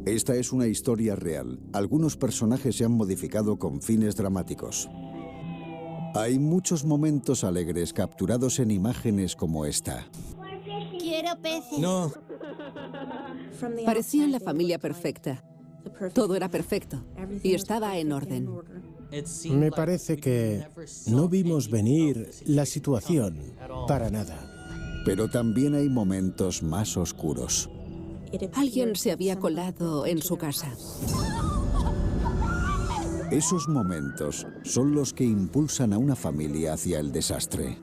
Esta es una historia real. Algunos personajes se han modificado con fines dramáticos. Hay muchos momentos alegres capturados en imágenes como esta. Quiero peces. No. Parecían la familia perfecta. Todo era perfecto y estaba en orden. Me parece que no vimos venir la situación para nada. Pero también hay momentos más oscuros. Alguien se había colado en su casa. Esos momentos son los que impulsan a una familia hacia el desastre.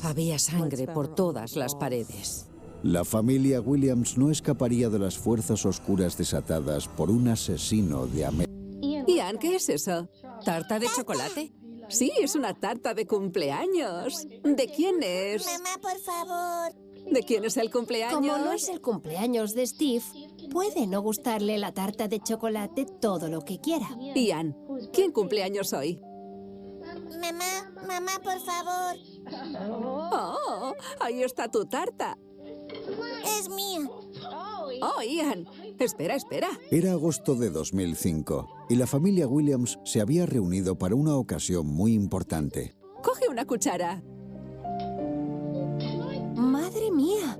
Había sangre por todas las paredes. La familia Williams no escaparía de las fuerzas oscuras desatadas por un asesino de América. Ian, ¿qué es eso? ¿Tarta de chocolate? Sí, es una tarta de cumpleaños. ¿De quién es? Mamá, por favor. ¿De quién es el cumpleaños? Como no es el cumpleaños de Steve, puede no gustarle la tarta de chocolate todo lo que quiera. Ian, ¿quién cumpleaños hoy? Mamá, por favor. Oh, ahí está tu tarta. Es mía. Oh, Ian, espera. Era agosto de 2005 y la familia Williams se había reunido para una ocasión muy importante. Coge una cuchara. ¡Madre mía!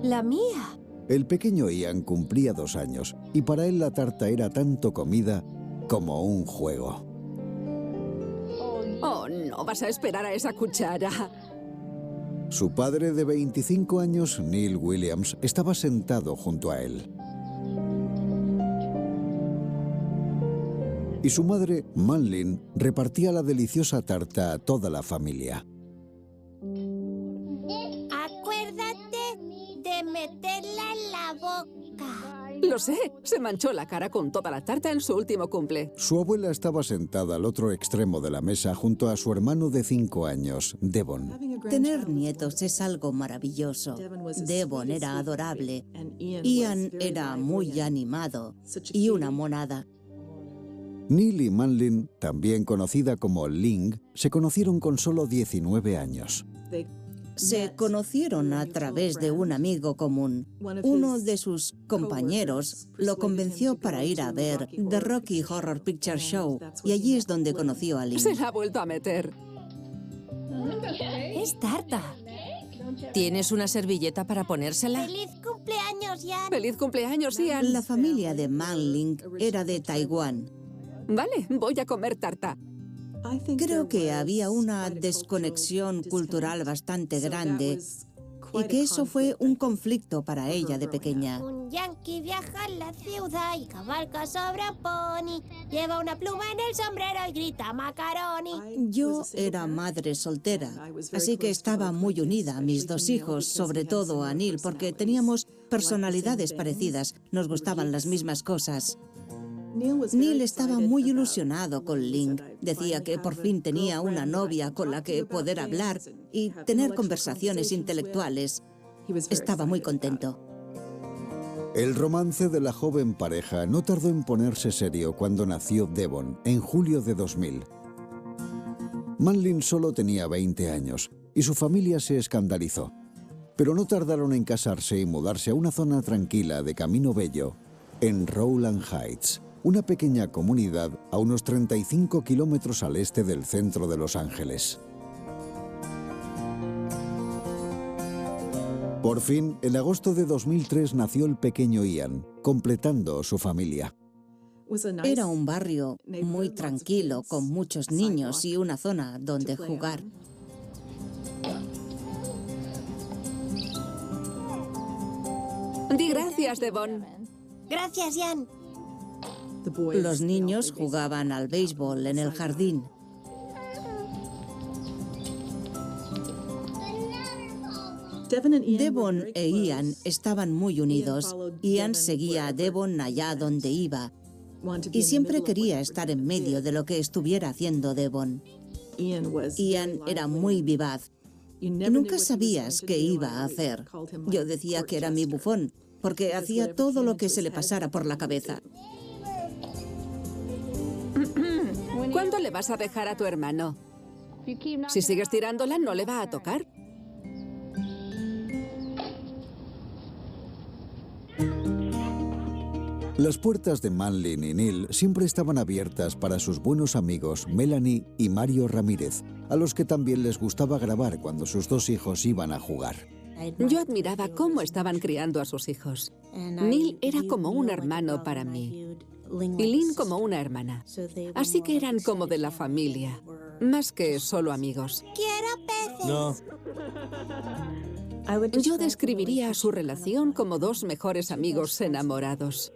¡La mía! El pequeño Ian cumplía 2 años y para él la tarta era tanto comida como un juego. Oh, no vas a esperar a esa cuchara. Su padre de 25 años, Neil Williams, estaba sentado junto a él. Y su madre, Manlin, repartía la deliciosa tarta a toda la familia. Acuérdate de meterla en la boca. Lo sé, se manchó la cara con toda la tarta en su último cumple. Su abuela estaba sentada al otro extremo de la mesa junto a su hermano de 5 años, Devon. Tener nietos es algo maravilloso. Devon era adorable. Ian era muy animado y una monada. Neil y Manlin, también conocida como Ling, se conocieron con solo 19 años. Se conocieron a través de un amigo común. Uno de sus compañeros lo convenció para ir a ver The Rocky Horror Picture Show y allí es donde conoció a Ling. Se la ha vuelto a meter. ¡Es tarta! ¿Tienes una servilleta para ponérsela? ¡Feliz cumpleaños, Jan! ¡Feliz cumpleaños, Ian! La familia de Manling era de Taiwán. Vale, voy a comer tarta. Creo que había una desconexión cultural bastante grande y que eso fue un conflicto para ella de pequeña. Un yankee viaja en la ciudad y cabalga sobre un pony. Lleva una pluma en el sombrero y grita macaroni. Yo era madre soltera, así que estaba muy unida a mis 2 hijos, sobre todo a Neil, porque teníamos personalidades parecidas, nos gustaban las mismas cosas. Neil estaba muy ilusionado con Ling. Decía que por fin tenía una novia con la que poder hablar y tener conversaciones intelectuales. Estaba muy contento. El romance de la joven pareja no tardó en ponerse serio cuando nació Devon, en julio de 2000. Manlin solo tenía 20 años y su familia se escandalizó. Pero no tardaron en casarse y mudarse a una zona tranquila de Camino Bello, en Rowland Heights, una pequeña comunidad a unos 35 kilómetros al este del centro de Los Ángeles. Por fin, en agosto de 2003 nació el pequeño Ian, completando su familia. Era un barrio muy tranquilo, con muchos niños y una zona donde jugar. Di gracias, Devon. Gracias, Jan. Los niños jugaban al béisbol en el jardín. Devon e Ian estaban muy unidos. Ian seguía a Devon allá donde iba y siempre quería estar en medio de lo que estuviera haciendo Devon. Ian era muy vivaz y nunca sabías qué iba a hacer. Yo decía que era mi bufón, porque hacía todo lo que se le pasara por la cabeza. ¿Cuándo le vas a dejar a tu hermano? Si sigues tirándola, no le va a tocar. Las puertas de Manlin y Neil siempre estaban abiertas para sus buenos amigos Melanie y Mario Ramírez, a los que también les gustaba grabar cuando sus dos hijos iban a jugar. Yo admiraba cómo estaban criando a sus hijos. Neil era como un hermano para mí y Lynn como una hermana. Así que eran como de la familia, más que solo amigos. Quiero peces. No. Yo describiría su relación como dos mejores amigos enamorados.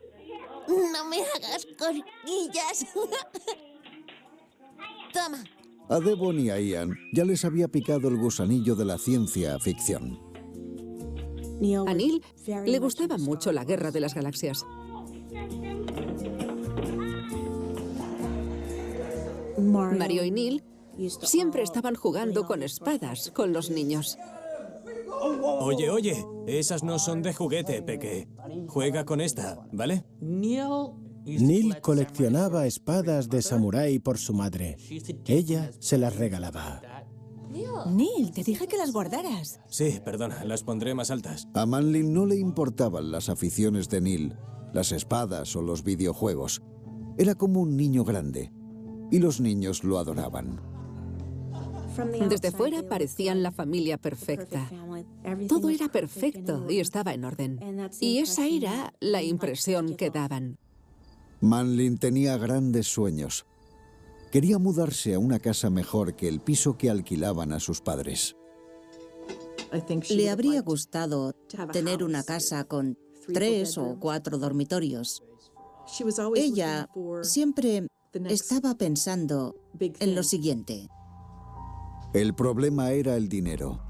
No me hagas cosquillas. Toma. A Devon y a Ian ya les había picado el gusanillo de la ciencia ficción. A Neil le gustaba mucho la Guerra de las Galaxias. Mario y Neil siempre estaban jugando con espadas con los niños. Oye, esas no son de juguete, Peque. Juega con esta, ¿vale? Neil coleccionaba espadas de samurái por su madre. Ella se las regalaba. Neil, te dije que las guardaras. Sí, perdona, las pondré más altas. A Manlin no le importaban las aficiones de Neil, las espadas o los videojuegos. Era como un niño grande, y los niños lo adoraban. Desde fuera parecían la familia perfecta. Todo era perfecto y estaba en orden. Y esa era la impresión que daban. Manlin tenía grandes sueños. Quería mudarse a una casa mejor que el piso que alquilaban a sus padres. Le habría gustado tener una casa con 3 o 4 dormitorios. Ella siempre estaba pensando en lo siguiente. El problema era el dinero.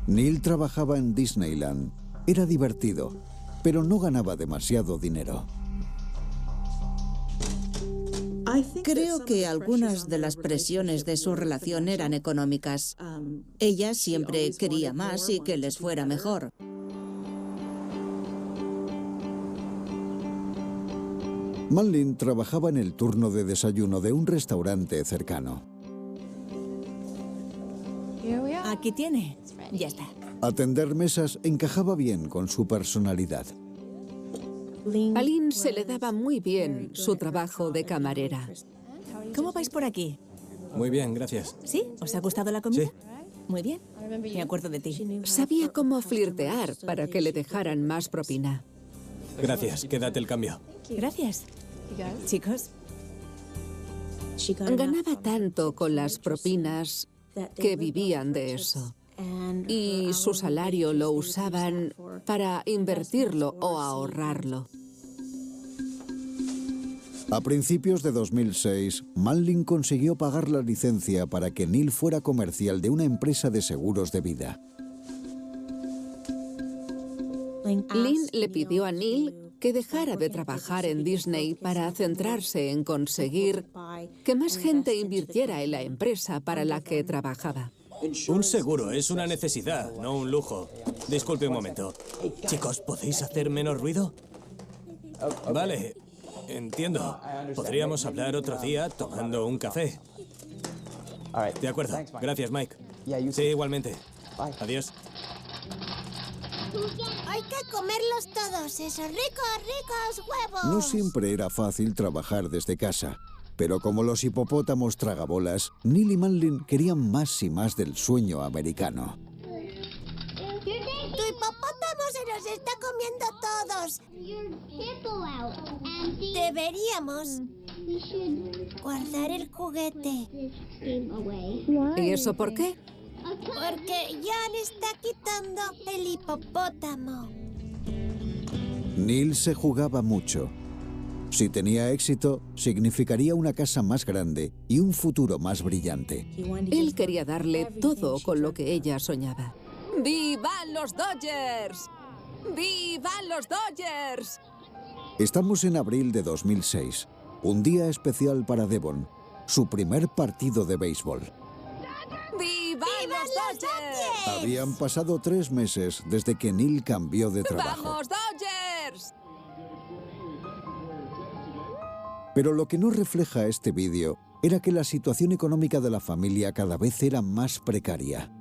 Neil trabajaba en Disneyland. Era divertido, pero no ganaba demasiado dinero. Creo que algunas de las presiones de su relación eran económicas. Ella siempre quería más y que les fuera mejor. Manlin trabajaba en el turno de desayuno de un restaurante cercano. Aquí tiene. Ya está. Atender mesas encajaba bien con su personalidad. A Lynn se le daba muy bien su trabajo de camarera. ¿Cómo vais por aquí? Muy bien, gracias. ¿Sí? ¿Os ha gustado la comida? Sí. Muy bien. Me acuerdo de ti. Sabía cómo flirtear para que le dejaran más propina. Gracias, quédate el cambio. Gracias. Chicos, Ganaba tanto con las propinas que vivían de eso. Y su salario lo usaban para invertirlo o ahorrarlo. A principios de 2006, Manlin consiguió pagar la licencia para que Neil fuera comercial de una empresa de seguros de vida. Lynn le pidió a Neil que dejara de trabajar en Disney para centrarse en conseguir que más gente invirtiera en la empresa para la que trabajaba. Un seguro es una necesidad, no un lujo. Disculpe un momento. Chicos, ¿podéis hacer menos ruido? Vale, entiendo. Podríamos hablar otro día tomando un café. De acuerdo. Gracias, Mike. Sí, igualmente. Adiós. Hay que comerlos todos, esos ricos huevos. No siempre era fácil trabajar desde casa, pero como los hipopótamos tragabolas, Neil y Manlin querían más y más del sueño americano. Tu hipopótamo se los está comiendo todos. Deberíamos guardar el juguete. ¿Y eso por qué? Porque Jan está quitando el hipopótamo. Neil se jugaba mucho. Si tenía éxito, significaría una casa más grande y un futuro más brillante. Él quería darle todo con lo que ella soñaba. ¡Vivan los Dodgers! ¡Vivan los Dodgers! Estamos en abril de 2006, un día especial para Devon, su primer partido de béisbol. ¡Vivan los Dodgers! Habían pasado 3 meses desde que Neil cambió de trabajo. ¡Vamos, Dodgers! Pero lo que no refleja este vídeo era que la situación económica de la familia cada vez era más precaria.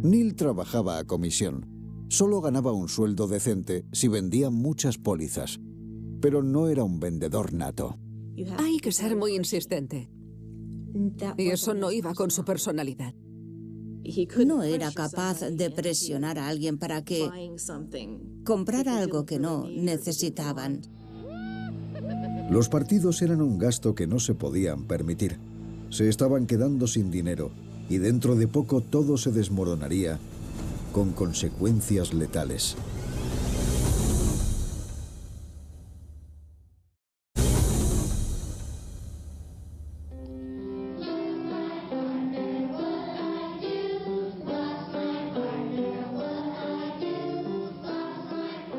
Neil trabajaba a comisión. Solo ganaba un sueldo decente si vendía muchas pólizas, pero no era un vendedor nato. Hay que ser muy insistente. Y eso no iba con su personalidad. No era capaz de presionar a alguien para que comprara algo que no necesitaban. Los partidos eran un gasto que no se podían permitir. Se estaban quedando sin dinero y dentro de poco todo se desmoronaría con consecuencias letales.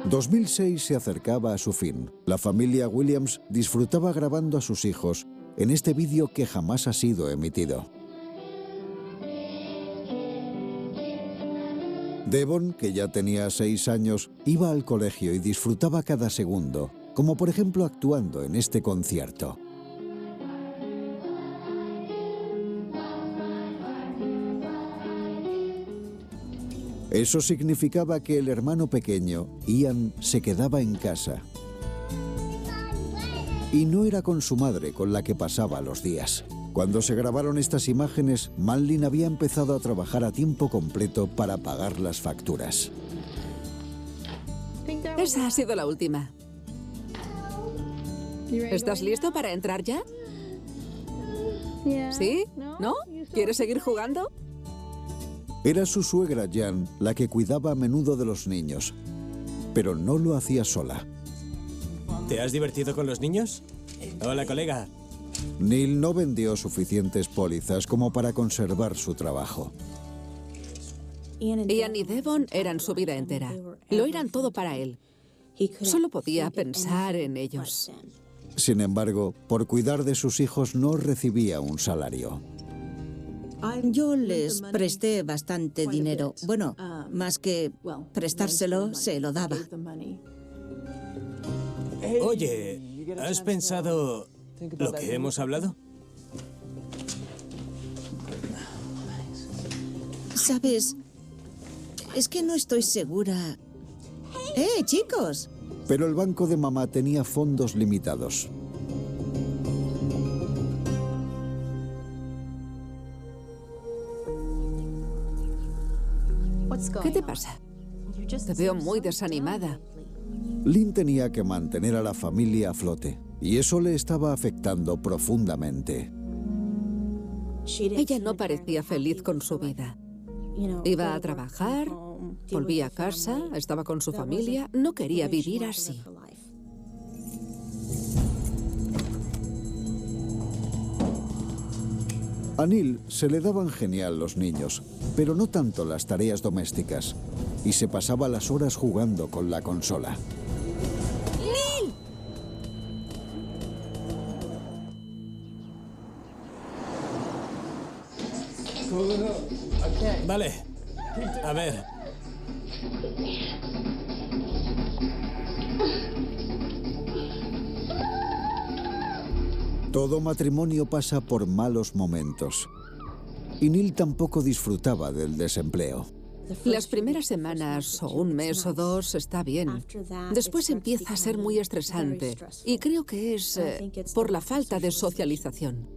...2006 se acercaba a su fin. La familia Williams disfrutaba grabando a sus hijos en este vídeo que jamás ha sido emitido. Devon, que ya tenía 6 años, iba al colegio y disfrutaba cada segundo, como por ejemplo actuando en este concierto. Eso significaba que el hermano pequeño, Ian, se quedaba en casa. Y no era con su madre con la que pasaba los días. Cuando se grabaron estas imágenes, Manlin había empezado a trabajar a tiempo completo para pagar las facturas. Esa ha sido la última. ¿Estás listo para entrar ya? ¿Sí? ¿No? ¿Quieres seguir jugando? Era su suegra, Jan, la que cuidaba a menudo de los niños, pero no lo hacía sola. ¿Te has divertido con los niños? Hola, colega. Neil no vendió suficientes pólizas como para conservar su trabajo. Ian y Devon eran su vida entera. Lo eran todo para él. Solo podía pensar en ellos. Sin embargo, por cuidar de sus hijos no recibía un salario. Yo les presté bastante dinero. Bueno, más que prestárselo, se lo daba. Oye, ¿has pensado lo que hemos hablado? ¿Sabes? Es que no estoy segura. Chicos! Pero el banco de mamá tenía fondos limitados. ¿Qué te pasa? Te veo muy desanimada. Lynn tenía que mantener a la familia a flote, y eso le estaba afectando profundamente. Ella no parecía feliz con su vida. Iba a trabajar, volvía a casa, estaba con su familia. No quería vivir así. A Neil se le daban genial los niños, pero no tanto las tareas domésticas, y se pasaba las horas jugando con la consola. ¡Neil! Vale. A ver. Todo matrimonio pasa por malos momentos. Y Neil tampoco disfrutaba del desempleo. Las primeras semanas, o un mes o dos, está bien. Después empieza a ser muy estresante. Y creo que es por la falta de socialización.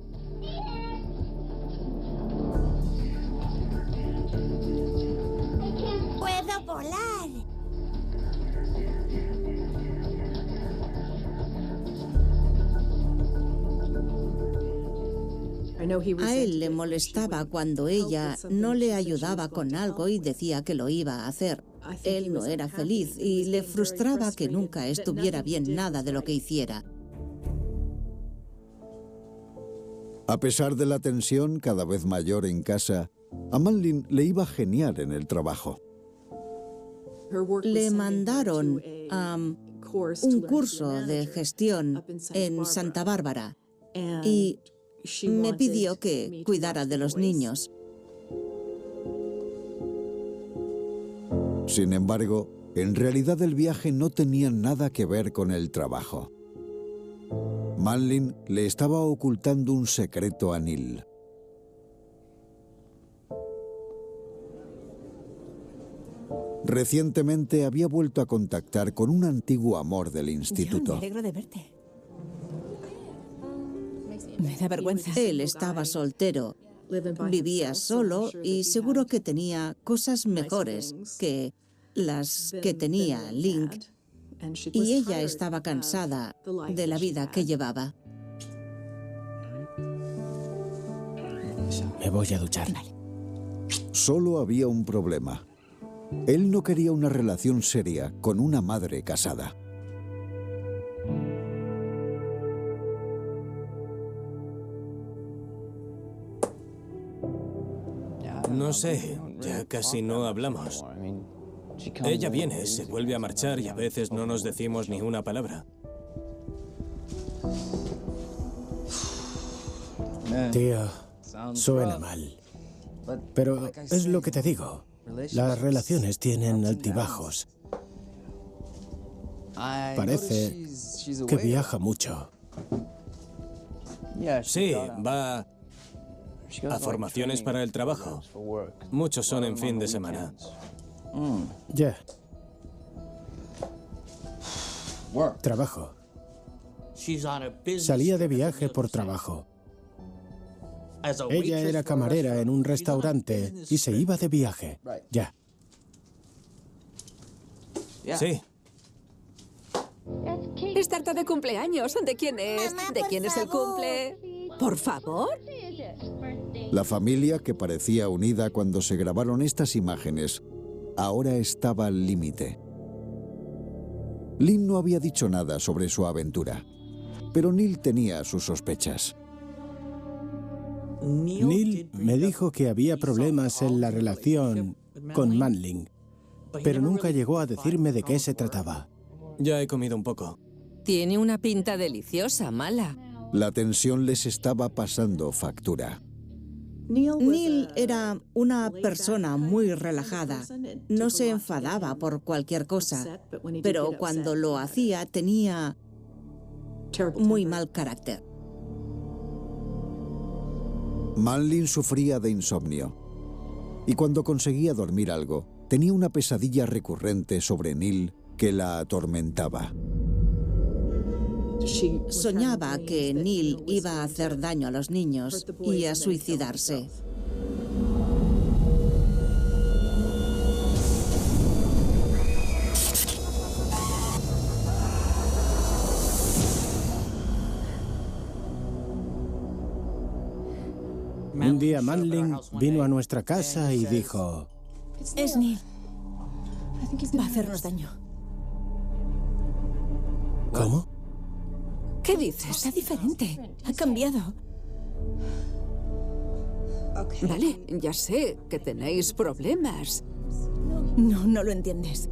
¡Puedo volar! A él le molestaba cuando ella no le ayudaba con algo y decía que lo iba a hacer. Él no era feliz y le frustraba que nunca estuviera bien nada de lo que hiciera. A pesar de la tensión cada vez mayor en casa, a Manlin le iba genial en el trabajo. Le mandaron a un curso de gestión en Santa Bárbara y me pidió que cuidara de los niños. Sin embargo, en realidad el viaje no tenía nada que ver con el trabajo. Manlin le estaba ocultando un secreto a Neil. Recientemente había vuelto a contactar con un antiguo amor del John, me instituto. alegro de verte. Me da vergüenza. Él estaba soltero, vivía solo y seguro que tenía cosas mejores que las que tenía Link. Y ella estaba cansada de la vida que llevaba. Me voy a duchar. Solo había un problema. Él no quería una relación seria con una madre casada. No sé, ya casi no hablamos. Ella viene, se vuelve a marchar y a veces no nos decimos ni una palabra. Tío, suena mal. Pero es lo que te digo. Las relaciones tienen altibajos. Parece que viaja mucho. Sí, va a formaciones para el trabajo. Muchos son en fin de semana. Ya. Trabajo. Salía de viaje por trabajo. Ella era camarera en un restaurante y se iba de viaje. Ya. Sí, Es tarta de cumpleaños. ¿De quién es? Mamá, ¿De por quién es el favor. cumple? Por favor. La familia, que parecía unida cuando se grabaron estas imágenes, ahora estaba al límite. Lynn no había dicho nada sobre su aventura, pero Neil tenía sus sospechas. Neil me dijo que había problemas en la relación con Manling, pero nunca llegó a decirme de qué se trataba. ya he comido un poco. Tiene una pinta deliciosa, Mala. La tensión les estaba pasando factura. Neil era una persona muy relajada. No se enfadaba por cualquier cosa, pero cuando lo hacía tenía muy mal carácter. Manling sufría de insomnio, y cuando conseguía dormir algo, tenía una pesadilla recurrente sobre Neil que la atormentaba. Soñaba que Neil iba a hacer daño a los niños y a suicidarse. Un día Manling vino a nuestra casa y dijo: Es Neil. Va a hacernos daño. ¿Cómo? ¿Qué dices? Está diferente. Ha cambiado. Vale, ya sé que tenéis problemas. No, no lo entiendes.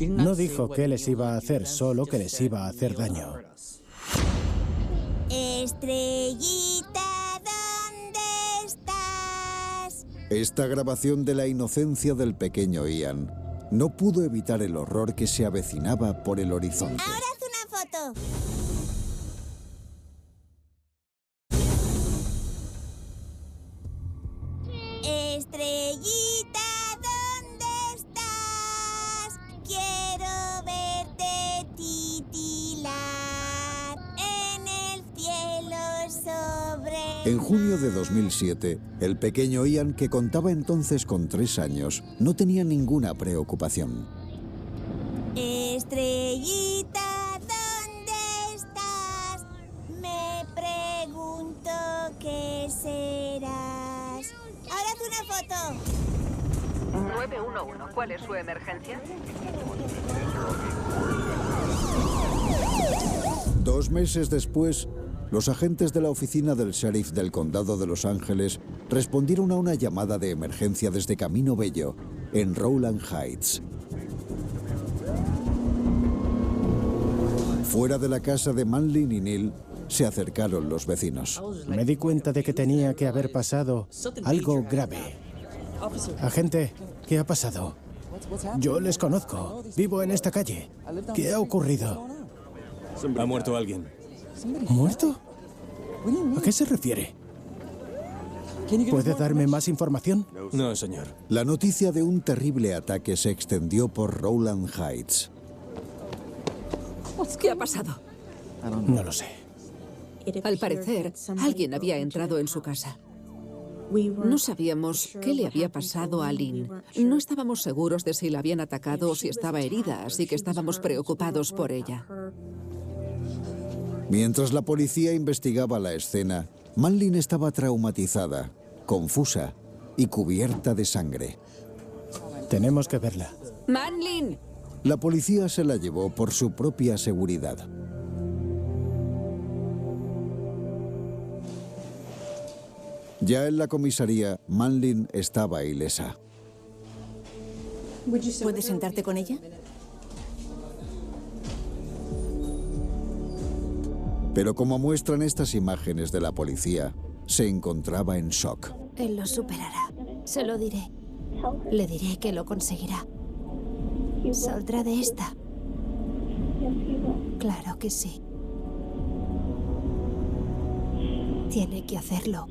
No dijo qué les iba a hacer, solo que les iba a hacer daño. Estrellita, ¿dónde estás? Esta grabación de la inocencia del pequeño Ian no pudo evitar el horror que se avecinaba por el horizonte. Ahora haz una foto. Estrellita, ¿dónde estás? Quiero verte titilar en el cielo sobre... En junio de 2007, el pequeño Ian, que contaba entonces con 3 años, no tenía ninguna preocupación. Estrellita, ¿dónde estás? Me pregunto qué serás. Ahora haz una foto. 911, ¿cuál es su emergencia? 2 meses después, los agentes de la oficina del sheriff del condado de Los Ángeles respondieron a una llamada de emergencia desde Camino Bello, en Rowland Heights. Fuera de la casa de Manling y Neil, se acercaron los vecinos. Me di cuenta de que tenía que haber pasado algo grave. Agente, ¿qué ha pasado? Yo les conozco. Vivo en esta calle. ¿Qué ha ocurrido? Ha muerto alguien. ¿Muerto? ¿A qué se refiere? ¿Puede darme más información? No, señor. La noticia de un terrible ataque se extendió por Rowland Heights. ¿Qué ha pasado? No lo sé. Al parecer, alguien había entrado en su casa. No sabíamos qué le había pasado a Lynn. No estábamos seguros de si la habían atacado o si estaba herida, así que estábamos preocupados por ella. Mientras la policía investigaba la escena, Manlin estaba traumatizada, confusa y cubierta de sangre. Tenemos que verla. ¡Manlin! La policía se la llevó por su propia seguridad. Ya en la comisaría, Manlin estaba ilesa. ¿Puedes sentarte con ella? Pero como muestran estas imágenes de la policía, se encontraba en shock. Él lo superará. Se lo diré. Le diré que lo conseguirá. Saldrá de esta. Claro que sí. Tiene que hacerlo.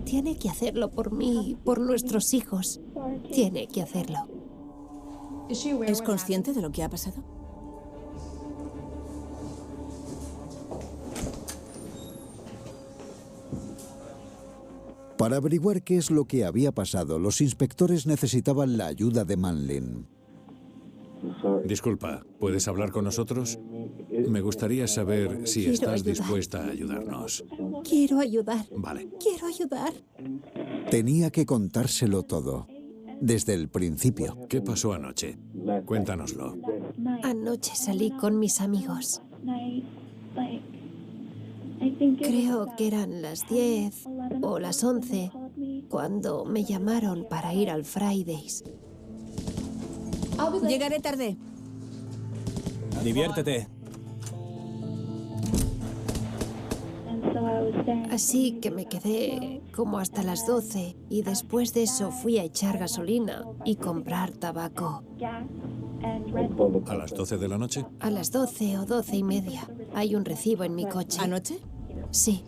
Tiene que hacerlo por mí, por nuestros hijos. Tiene que hacerlo. ¿Es consciente de lo que ha pasado? Para averiguar qué es lo que había pasado, los inspectores necesitaban la ayuda de Manlin. Disculpa, ¿puedes hablar con nosotros? Me gustaría saber si Quiero estás ayudar. dispuesta a ayudarnos. Quiero ayudar. Vale. Quiero ayudar. Tenía que contárselo todo, desde el principio. ¿Qué pasó anoche? Cuéntanoslo. Anoche salí con mis amigos. Creo que eran las 10 o las 11 cuando me llamaron para ir al Fridays. Llegaré tarde. Diviértete. Así que me quedé como hasta las 12 y después de eso fui a echar gasolina y comprar tabaco. ¿A las 12 de la noche? A las 12 o 12:30 hay un recibo en mi coche. ¿Anoche? Sí.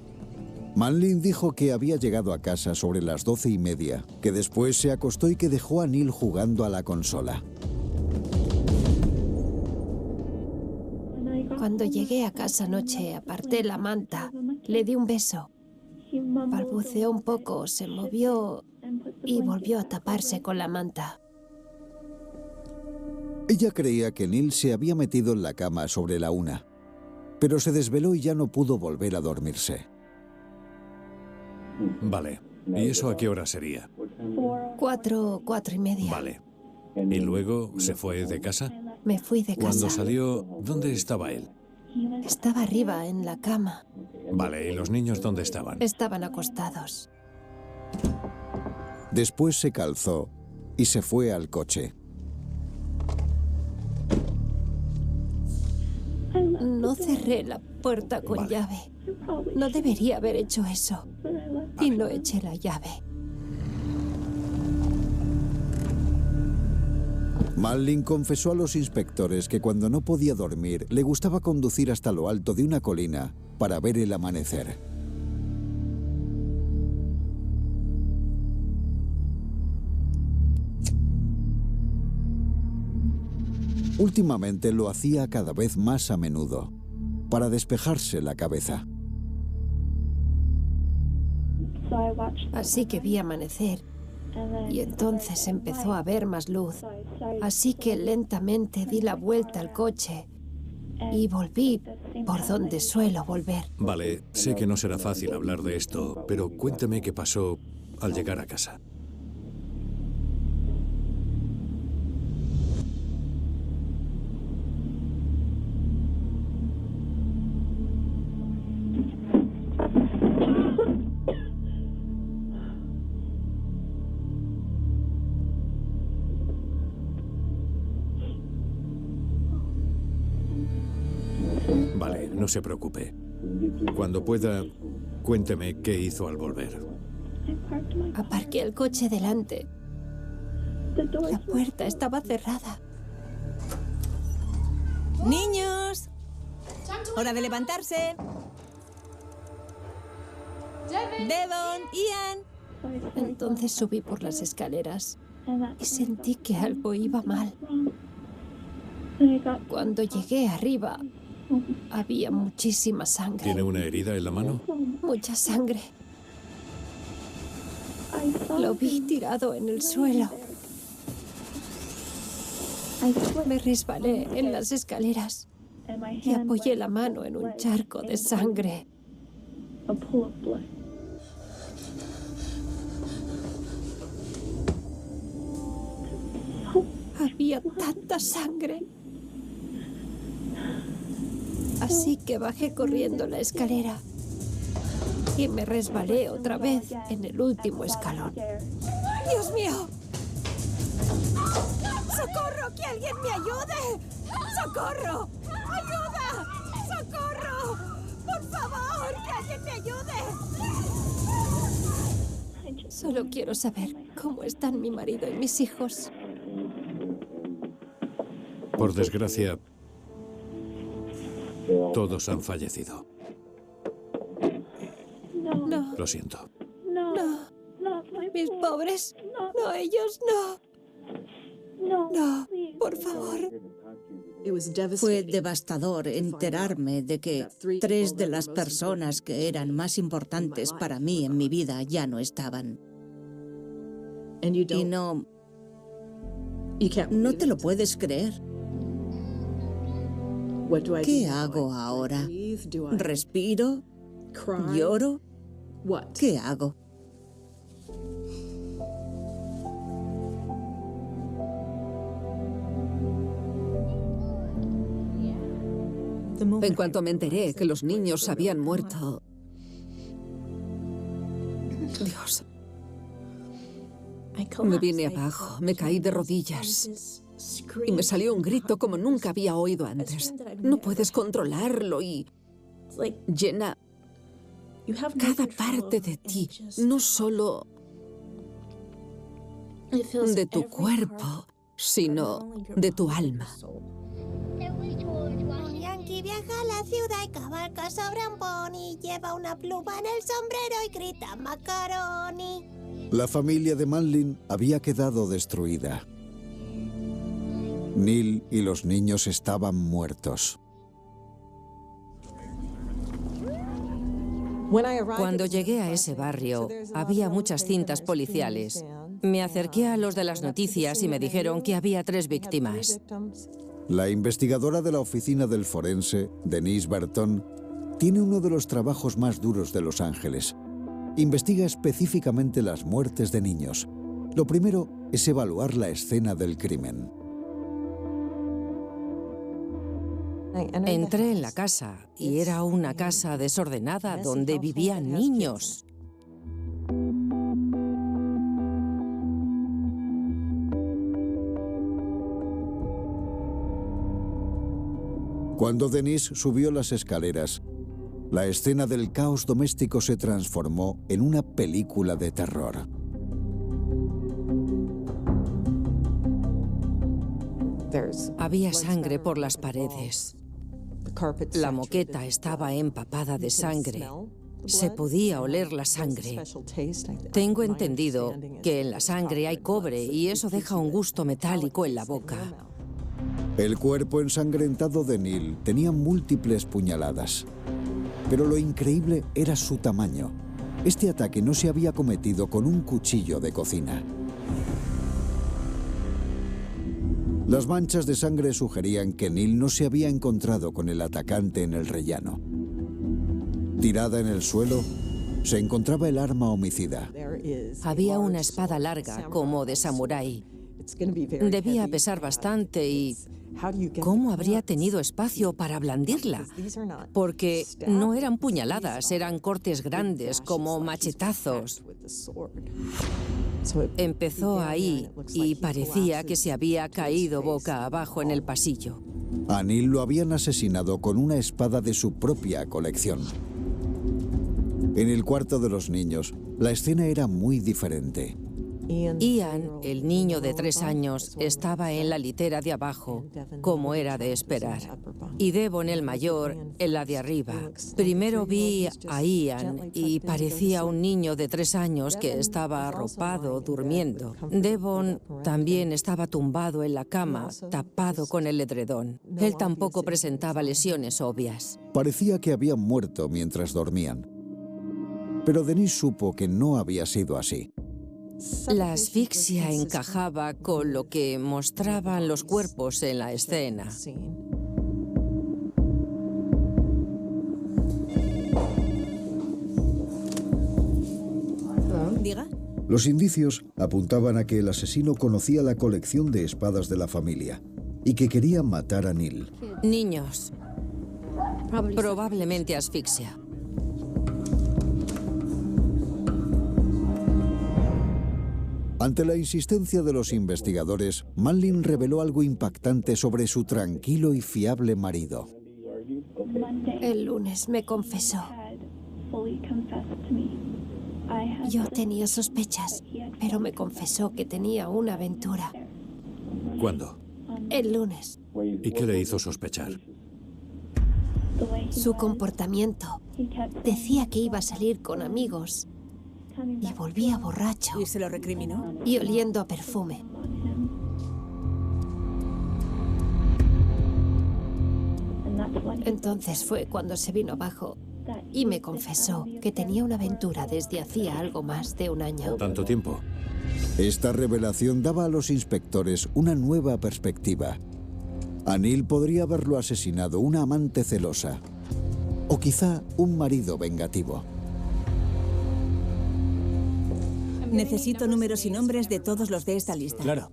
Manlin dijo que había llegado a casa sobre las 12:30, que después se acostó y que dejó a Neil jugando a la consola. Cuando llegué a casa anoche, aparté la manta, le di un beso. Balbuceó un poco, se movió y volvió a taparse con la manta. Ella creía que Neil se había metido en la cama sobre la 1, pero se desveló y ya no pudo volver a dormirse. Vale. ¿Y eso a qué hora sería? 4 o 4:30. Vale. ¿Y luego se fue de casa? Me fui de casa. Cuando salió, ¿dónde estaba él? Estaba arriba, en la cama. Vale, ¿y los niños dónde estaban? Estaban acostados. Después se calzó y se fue al coche. No cerré la puerta con llave. No debería haber hecho eso. Y no eché la llave. Manlin confesó a los inspectores que cuando no podía dormir, le gustaba conducir hasta lo alto de una colina para ver el amanecer. Últimamente lo hacía cada vez más a menudo, para despejarse la cabeza. Así que vi amanecer. Y entonces empezó a haber más luz. Así que lentamente di la vuelta al coche y volví por donde suelo volver. Vale, sé que no será fácil hablar de esto, pero cuéntame qué pasó al llegar a casa. Vale, no se preocupe. Cuando pueda, cuénteme qué hizo al volver. Aparqué el coche delante. La puerta estaba cerrada. ¡Niños! ¡Hora de levantarse! ¡Devon! ¡Ian! Entonces subí por las escaleras y sentí que algo iba mal. Cuando llegué arriba, había muchísima sangre. ¿Tiene una herida en la mano? Mucha sangre. Lo vi tirado en el suelo. Me resbalé en las escaleras y apoyé la mano en un charco de sangre. Había tanta sangre. Así que bajé corriendo la escalera y me resbalé otra vez en el último escalón. ¡Dios mío! ¡Socorro! ¡Que alguien me ayude! ¡Socorro! ¡Ayuda! ¡Socorro! ¡Por favor! ¡Que alguien me ayude! Solo quiero saber cómo están mi marido y mis hijos. Por desgracia, todos han fallecido. No. Lo siento. No. Mis pobres. No, ellos no. No, por favor. Fue devastador enterarme de que 3 de las personas que eran más importantes para mí en mi vida ya no estaban. Y no te lo puedes creer. ¿Qué hago ahora? ¿Respiro? ¿Lloro? ¿Qué hago? En cuanto me enteré que los niños habían muerto... Dios. Me vine abajo, me caí de rodillas y me salió un grito como nunca había oído antes. No puedes controlarlo y llena cada parte de ti, no solo de tu cuerpo, sino de tu alma. Un yankee viaja a la ciudad y cabalga sobre un pony. Lleva una pluma en el sombrero y grita macaroni. La familia de Manlin había quedado destruida. Neil y los niños estaban muertos. Cuando llegué a ese barrio, había muchas cintas policiales. Me acerqué a los de las noticias y me dijeron que había 3 víctimas. La investigadora de la oficina del forense, Denise Burton, tiene uno de los trabajos más duros de Los Ángeles. Investiga específicamente las muertes de niños. Lo primero es evaluar la escena del crimen. Entré en la casa y era una casa desordenada donde vivían niños. Cuando Denise subió las escaleras, la escena del caos doméstico se transformó en una película de terror. Había sangre por las paredes. La moqueta estaba empapada de sangre. Se podía oler la sangre. Tengo entendido que en la sangre hay cobre y eso deja un gusto metálico en la boca. El cuerpo ensangrentado de Neil tenía múltiples puñaladas. Pero lo increíble era su tamaño. Este ataque no se había cometido con un cuchillo de cocina. Las manchas de sangre sugerían que Neil no se había encontrado con el atacante en el rellano. Tirada en el suelo, se encontraba el arma homicida. Había una espada larga, como de samurái. Debía pesar bastante y... ¿cómo habría tenido espacio para blandirla? Porque no eran puñaladas, eran cortes grandes, como machetazos. Empezó ahí y parecía que se había caído boca abajo en el pasillo. A Neil lo habían asesinado con una espada de su propia colección. En el cuarto de los niños, la escena era muy diferente. Ian, el niño de 3 años, estaba en la litera de abajo, como era de esperar. Y Devon, el mayor, en la de arriba. Primero vi a Ian y parecía un niño de 3 años que estaba arropado, durmiendo. Devon también estaba tumbado en la cama, tapado con el edredón. Él tampoco presentaba lesiones obvias. Parecía que habían muerto mientras dormían. Pero Denise supo que no había sido así. La asfixia encajaba con lo que mostraban los cuerpos en la escena. ¿Diga? Los indicios apuntaban a que el asesino conocía la colección de espadas de la familia y que quería matar a Neil. Niños. Probablemente asfixia. Ante la insistencia de los investigadores, Manlin reveló algo impactante sobre su tranquilo y fiable marido. El lunes me confesó. Yo tenía sospechas, pero me confesó que tenía una aventura. ¿Cuándo? El lunes. ¿Y qué le hizo sospechar? Su comportamiento. Decía que iba a salir con amigos y volvía borracho. ¿Y se lo recriminó? Y oliendo a perfume. Entonces fue cuando se vino abajo y me confesó que tenía una aventura desde hacía algo más de 1 año. ¿Tanto tiempo? Esta revelación daba a los inspectores una nueva perspectiva. A Neil podría haberlo asesinado una amante celosa, o quizá un marido vengativo. Necesito números y nombres de todos los de esta lista. Claro.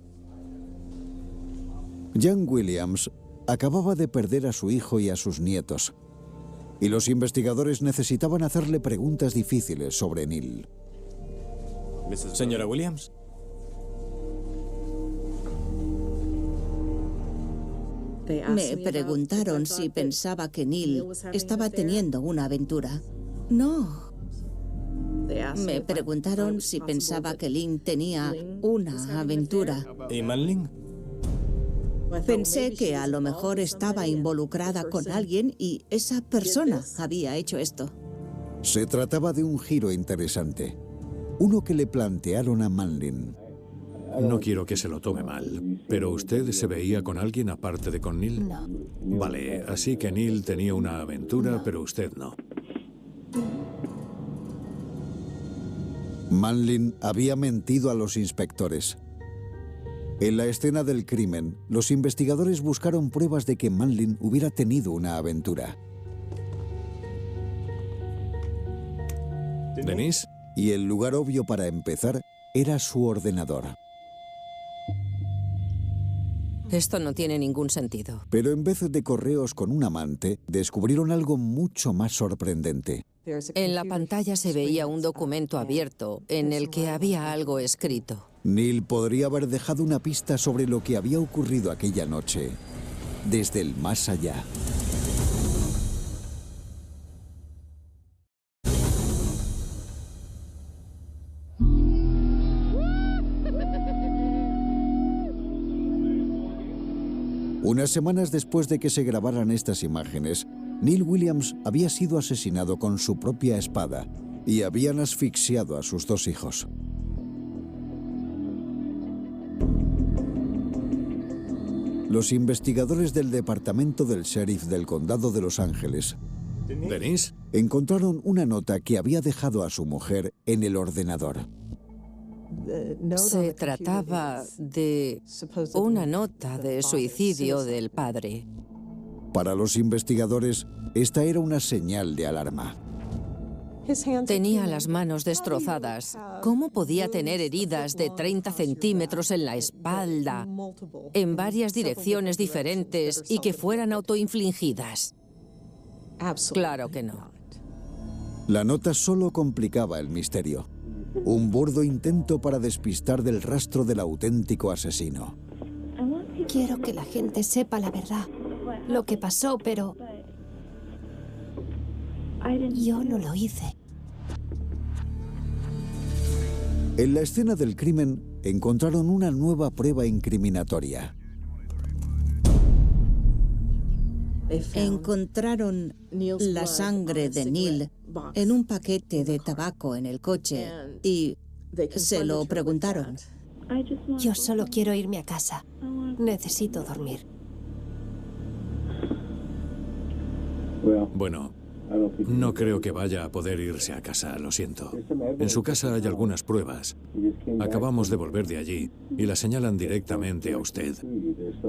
Jan Williams acababa de perder a su hijo y a sus nietos, y los investigadores necesitaban hacerle preguntas difíciles sobre Neil. Señora Williams. Me preguntaron si pensaba que Neil estaba teniendo una aventura. No. Me preguntaron si pensaba que Lynn tenía una aventura. ¿Y Manlin? Pensé que a lo mejor estaba involucrada con alguien y esa persona había hecho esto. Se trataba de un giro interesante, uno que le plantearon a Manlin. No quiero que se lo tome mal, pero ¿usted se veía con alguien aparte de con Neil? No. Vale, así que Neil tenía una aventura, pero usted no. Manlin había mentido a los inspectores. En la escena del crimen, los investigadores buscaron pruebas de que Manlin hubiera tenido una aventura. ¿Denise? Y el lugar obvio para empezar era su ordenador. Esto no tiene ningún sentido. Pero en vez de correos con un amante, descubrieron algo mucho más sorprendente. En la pantalla se veía un documento abierto en el que había algo escrito. Neil podría haber dejado una pista sobre lo que había ocurrido aquella noche, desde el más allá. Unas semanas después de que se grabaran estas imágenes, Neil Williams había sido asesinado con su propia espada y habían asfixiado a sus 2 hijos. Los investigadores del departamento del sheriff del condado de Los Ángeles ¿Denise? encontraron una nota que había dejado a su mujer en el ordenador. Se trataba de una nota de suicidio del padre. Para los investigadores, esta era una señal de alarma. Tenía las manos destrozadas. ¿Cómo podía tener heridas de 30 centímetros en la espalda, en varias direcciones diferentes y que fueran autoinfligidas? Claro que no. La nota solo complicaba el misterio. Un burdo intento para despistar del rastro del auténtico asesino. Quiero que la gente sepa la verdad, lo que pasó, pero yo no lo hice. En la escena del crimen, encontraron una nueva prueba incriminatoria. Encontraron la sangre de Neil en un paquete de tabaco en el coche y se lo preguntaron. Yo solo quiero irme a casa. Necesito dormir. Bueno, no creo que vaya a poder irse a casa, lo siento. En su casa hay algunas pruebas. Acabamos de volver de allí y la señalan directamente a usted.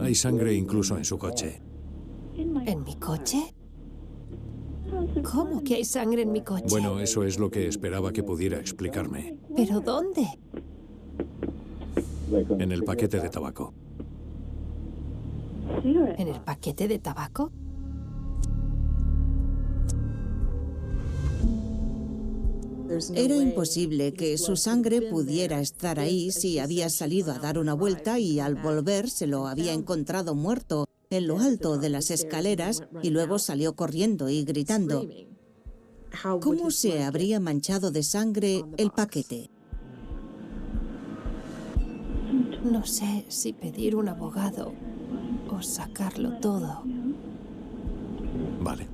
Hay sangre incluso en su coche. ¿En mi coche? ¿Cómo que hay sangre en mi coche? Bueno, eso es lo que esperaba que pudiera explicarme. ¿Pero dónde? En el paquete de tabaco. ¿En el paquete de tabaco? Era imposible que su sangre pudiera estar ahí si había salido a dar una vuelta y al volver se lo había encontrado muerto en lo alto de las escaleras y luego salió corriendo y gritando. ¿Cómo se habría manchado de sangre el paquete? No sé si pedir un abogado o sacarlo todo. Vale.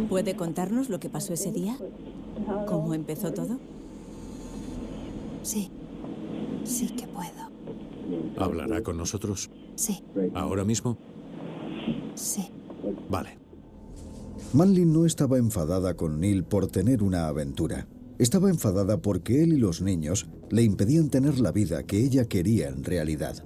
¿Puede contarnos lo que pasó ese día? ¿Cómo empezó todo? Sí, sí que puedo. ¿Hablará con nosotros? Sí. ¿Ahora mismo? Sí. Vale. Manlin no estaba enfadada con Neil por tener una aventura. Estaba enfadada porque él y los niños le impedían tener la vida que ella quería en realidad.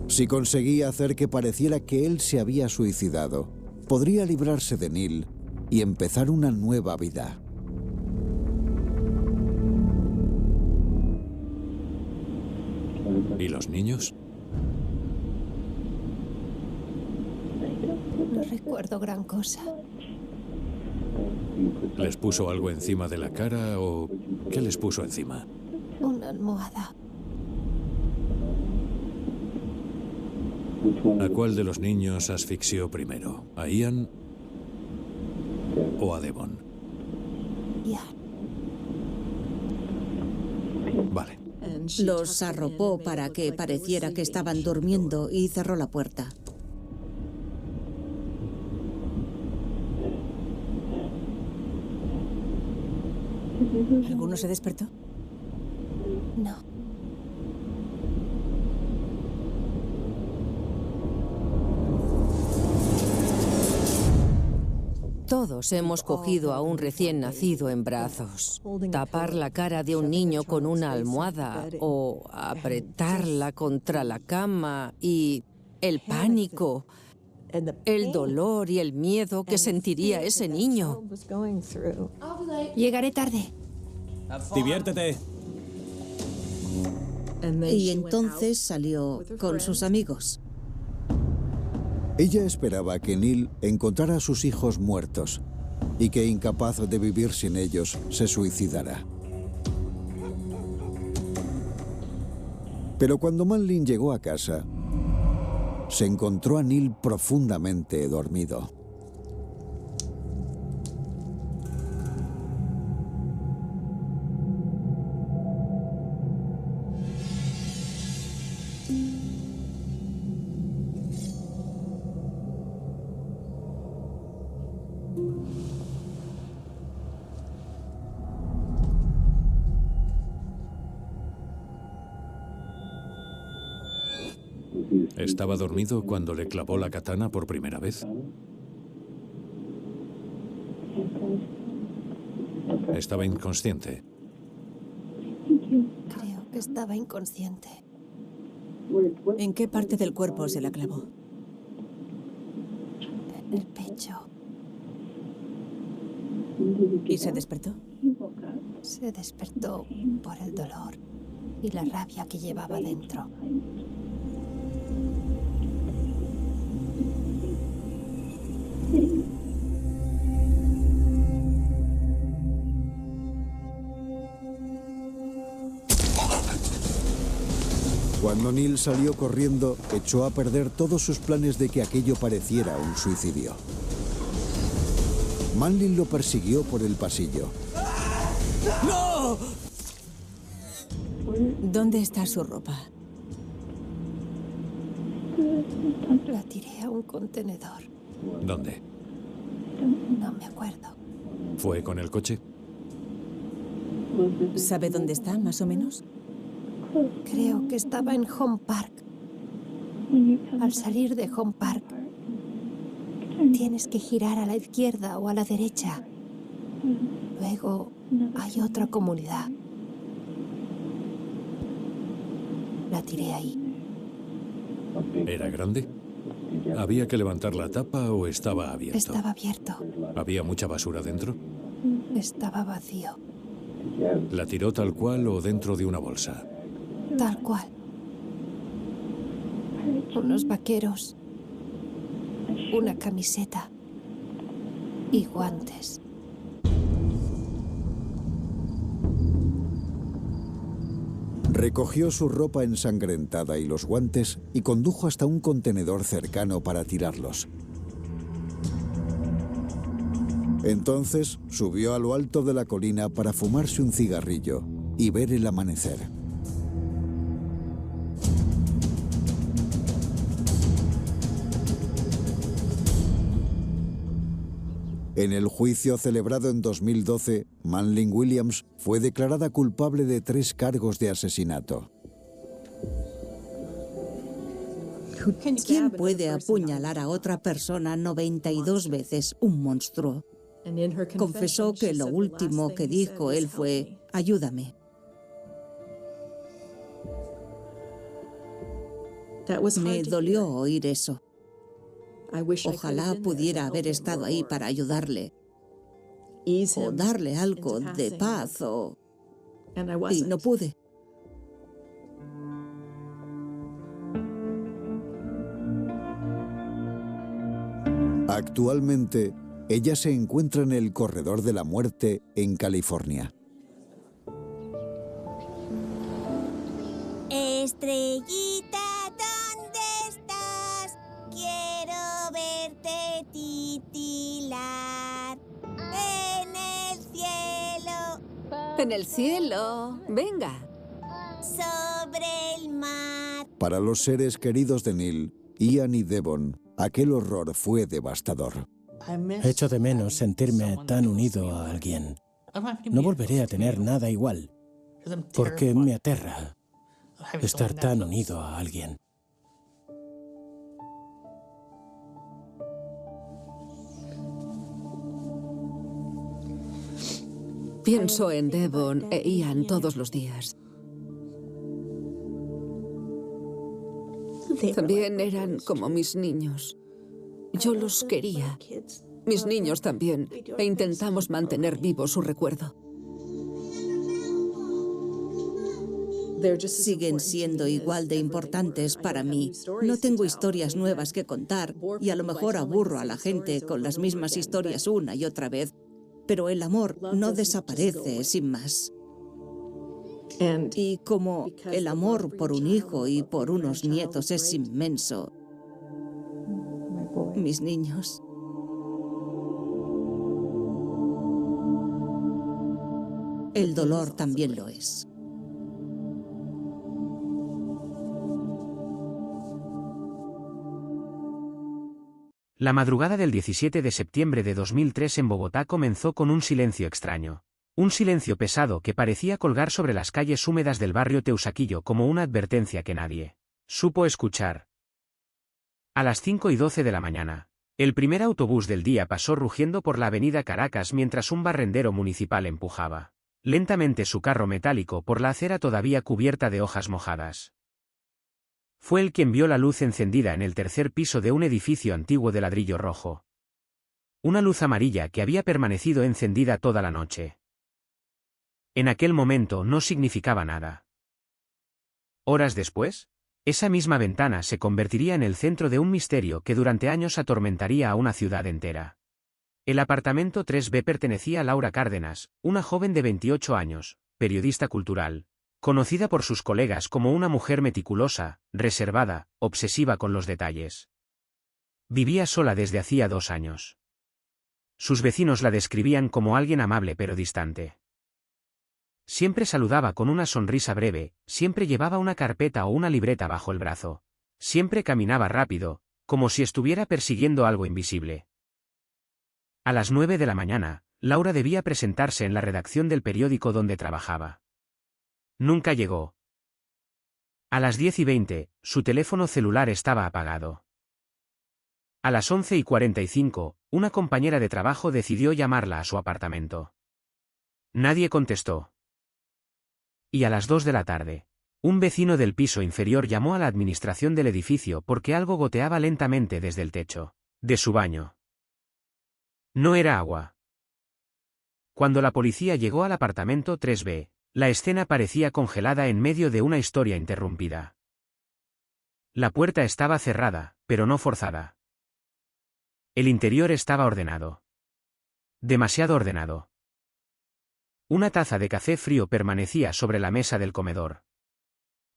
Si conseguía hacer que pareciera que él se había suicidado, podría librarse de Neil y empezar una nueva vida. ¿Y los niños? No recuerdo gran cosa. ¿Les puso algo encima de la cara o qué les puso encima? Una almohada. ¿A cuál de los niños asfixió primero? ¿A Ian o a Devon? Ian. Vale. Los arropó para que pareciera que estaban durmiendo y cerró la puerta. ¿Alguno se despertó? No. Todos hemos cogido a un recién nacido en brazos. Tapar la cara de un niño con una almohada o apretarla contra la cama y el pánico, el dolor y el miedo que sentiría ese niño. Llegaré tarde. Diviértete. Y entonces salió con sus amigos. Ella esperaba que Neil encontrara a sus hijos muertos y que, incapaz de vivir sin ellos, se suicidara. Pero cuando Manlin llegó a casa, se encontró a Neil profundamente dormido. ¿Estaba dormido cuando le clavó la katana por primera vez? ¿Estaba inconsciente? Creo que estaba inconsciente. ¿En qué parte del cuerpo se la clavó? En el pecho. ¿Y se despertó? Se despertó por el dolor y la rabia que llevaba dentro. Cuando Neil salió corriendo, echó a perder todos sus planes de que aquello pareciera un suicidio. Manlin lo persiguió por el pasillo. ¡No! ¿Dónde está su ropa? La tiré a un contenedor. ¿Dónde? No me acuerdo. ¿Fue con el coche? ¿Sabe dónde está, más o menos? Creo que estaba en Home Park. Al salir de Home Park, tienes que girar a la izquierda o a la derecha. Luego hay otra comunidad. La tiré ahí. ¿Era grande? ¿Había que levantar la tapa o estaba abierto? Estaba abierto. ¿Había mucha basura dentro? Estaba vacío. ¿La tiró tal cual o dentro de una bolsa? Tal cual. Unos vaqueros, una camiseta y guantes. Recogió su ropa ensangrentada y los guantes y condujo hasta un contenedor cercano para tirarlos. Entonces subió a lo alto de la colina para fumarse un cigarrillo y ver el amanecer. En el juicio celebrado en 2012, Manlin Williams fue declarada culpable de 3 cargos de asesinato. ¿Quién puede apuñalar a otra persona 92 veces? Un monstruo. Confesó que lo último que dijo él fue, ayúdame. Me dolió oír eso. Ojalá pudiera haber estado ahí para ayudarle. O darle algo de paz y no pude. Actualmente, ella se encuentra en el corredor de la muerte en California. Estrellita, ¿dónde estás? Quiero verte titilar. En el cielo. En el cielo. Venga. Sobre el mar. Para los seres queridos de Neil, Ian y Devon, aquel horror fue devastador. Echo de menos sentirme tan unido a alguien. No volveré a tener nada igual, porque me aterra estar tan unido a alguien. Pienso en Devon e Ian todos los días. También eran como mis niños. Yo los quería. Mis niños también. E intentamos mantener vivo su recuerdo. Siguen siendo igual de importantes para mí. No tengo historias nuevas que contar y a lo mejor aburro a la gente con las mismas historias una y otra vez, pero el amor no desaparece sin más. Y como el amor por un hijo y por unos nietos es inmenso, mis niños. El dolor también lo es. La madrugada del 17 de septiembre de 2003 en Bogotá comenzó con un silencio extraño. Un silencio pesado que parecía colgar sobre las calles húmedas del barrio Teusaquillo como una advertencia que nadie supo escuchar. A las 5:12 de la mañana, el primer autobús del día pasó rugiendo por la avenida Caracas mientras un barrendero municipal empujaba lentamente su carro metálico por la acera todavía cubierta de hojas mojadas. Fue él quien vio la luz encendida en el tercer piso de un edificio antiguo de ladrillo rojo. Una luz amarilla que había permanecido encendida toda la noche. En aquel momento no significaba nada. Horas después, esa misma ventana se convertiría en el centro de un misterio que durante años atormentaría a una ciudad entera. El apartamento 3B pertenecía a Laura Cárdenas, una joven de 28 años, periodista cultural, Conocida por sus colegas como una mujer meticulosa, reservada, obsesiva con los detalles. Vivía sola desde hacía 2 años. Sus vecinos la describían como alguien amable pero distante. Siempre saludaba con una sonrisa breve, siempre llevaba una carpeta o una libreta bajo el brazo. Siempre caminaba rápido, como si estuviera persiguiendo algo invisible. A las 9 de la mañana, Laura debía presentarse en la redacción del periódico donde trabajaba. Nunca llegó. A las 10:20, su teléfono celular estaba apagado. A las 11:45, una compañera de trabajo decidió llamarla a su apartamento. Nadie contestó. Y a las 2 de la tarde, un vecino del piso inferior llamó a la administración del edificio porque algo goteaba lentamente desde el techo de su baño. No era agua. Cuando la policía llegó al apartamento 3B, la escena parecía congelada en medio de una historia interrumpida. La puerta estaba cerrada, pero no forzada. El interior estaba ordenado. Demasiado ordenado. Una taza de café frío permanecía sobre la mesa del comedor.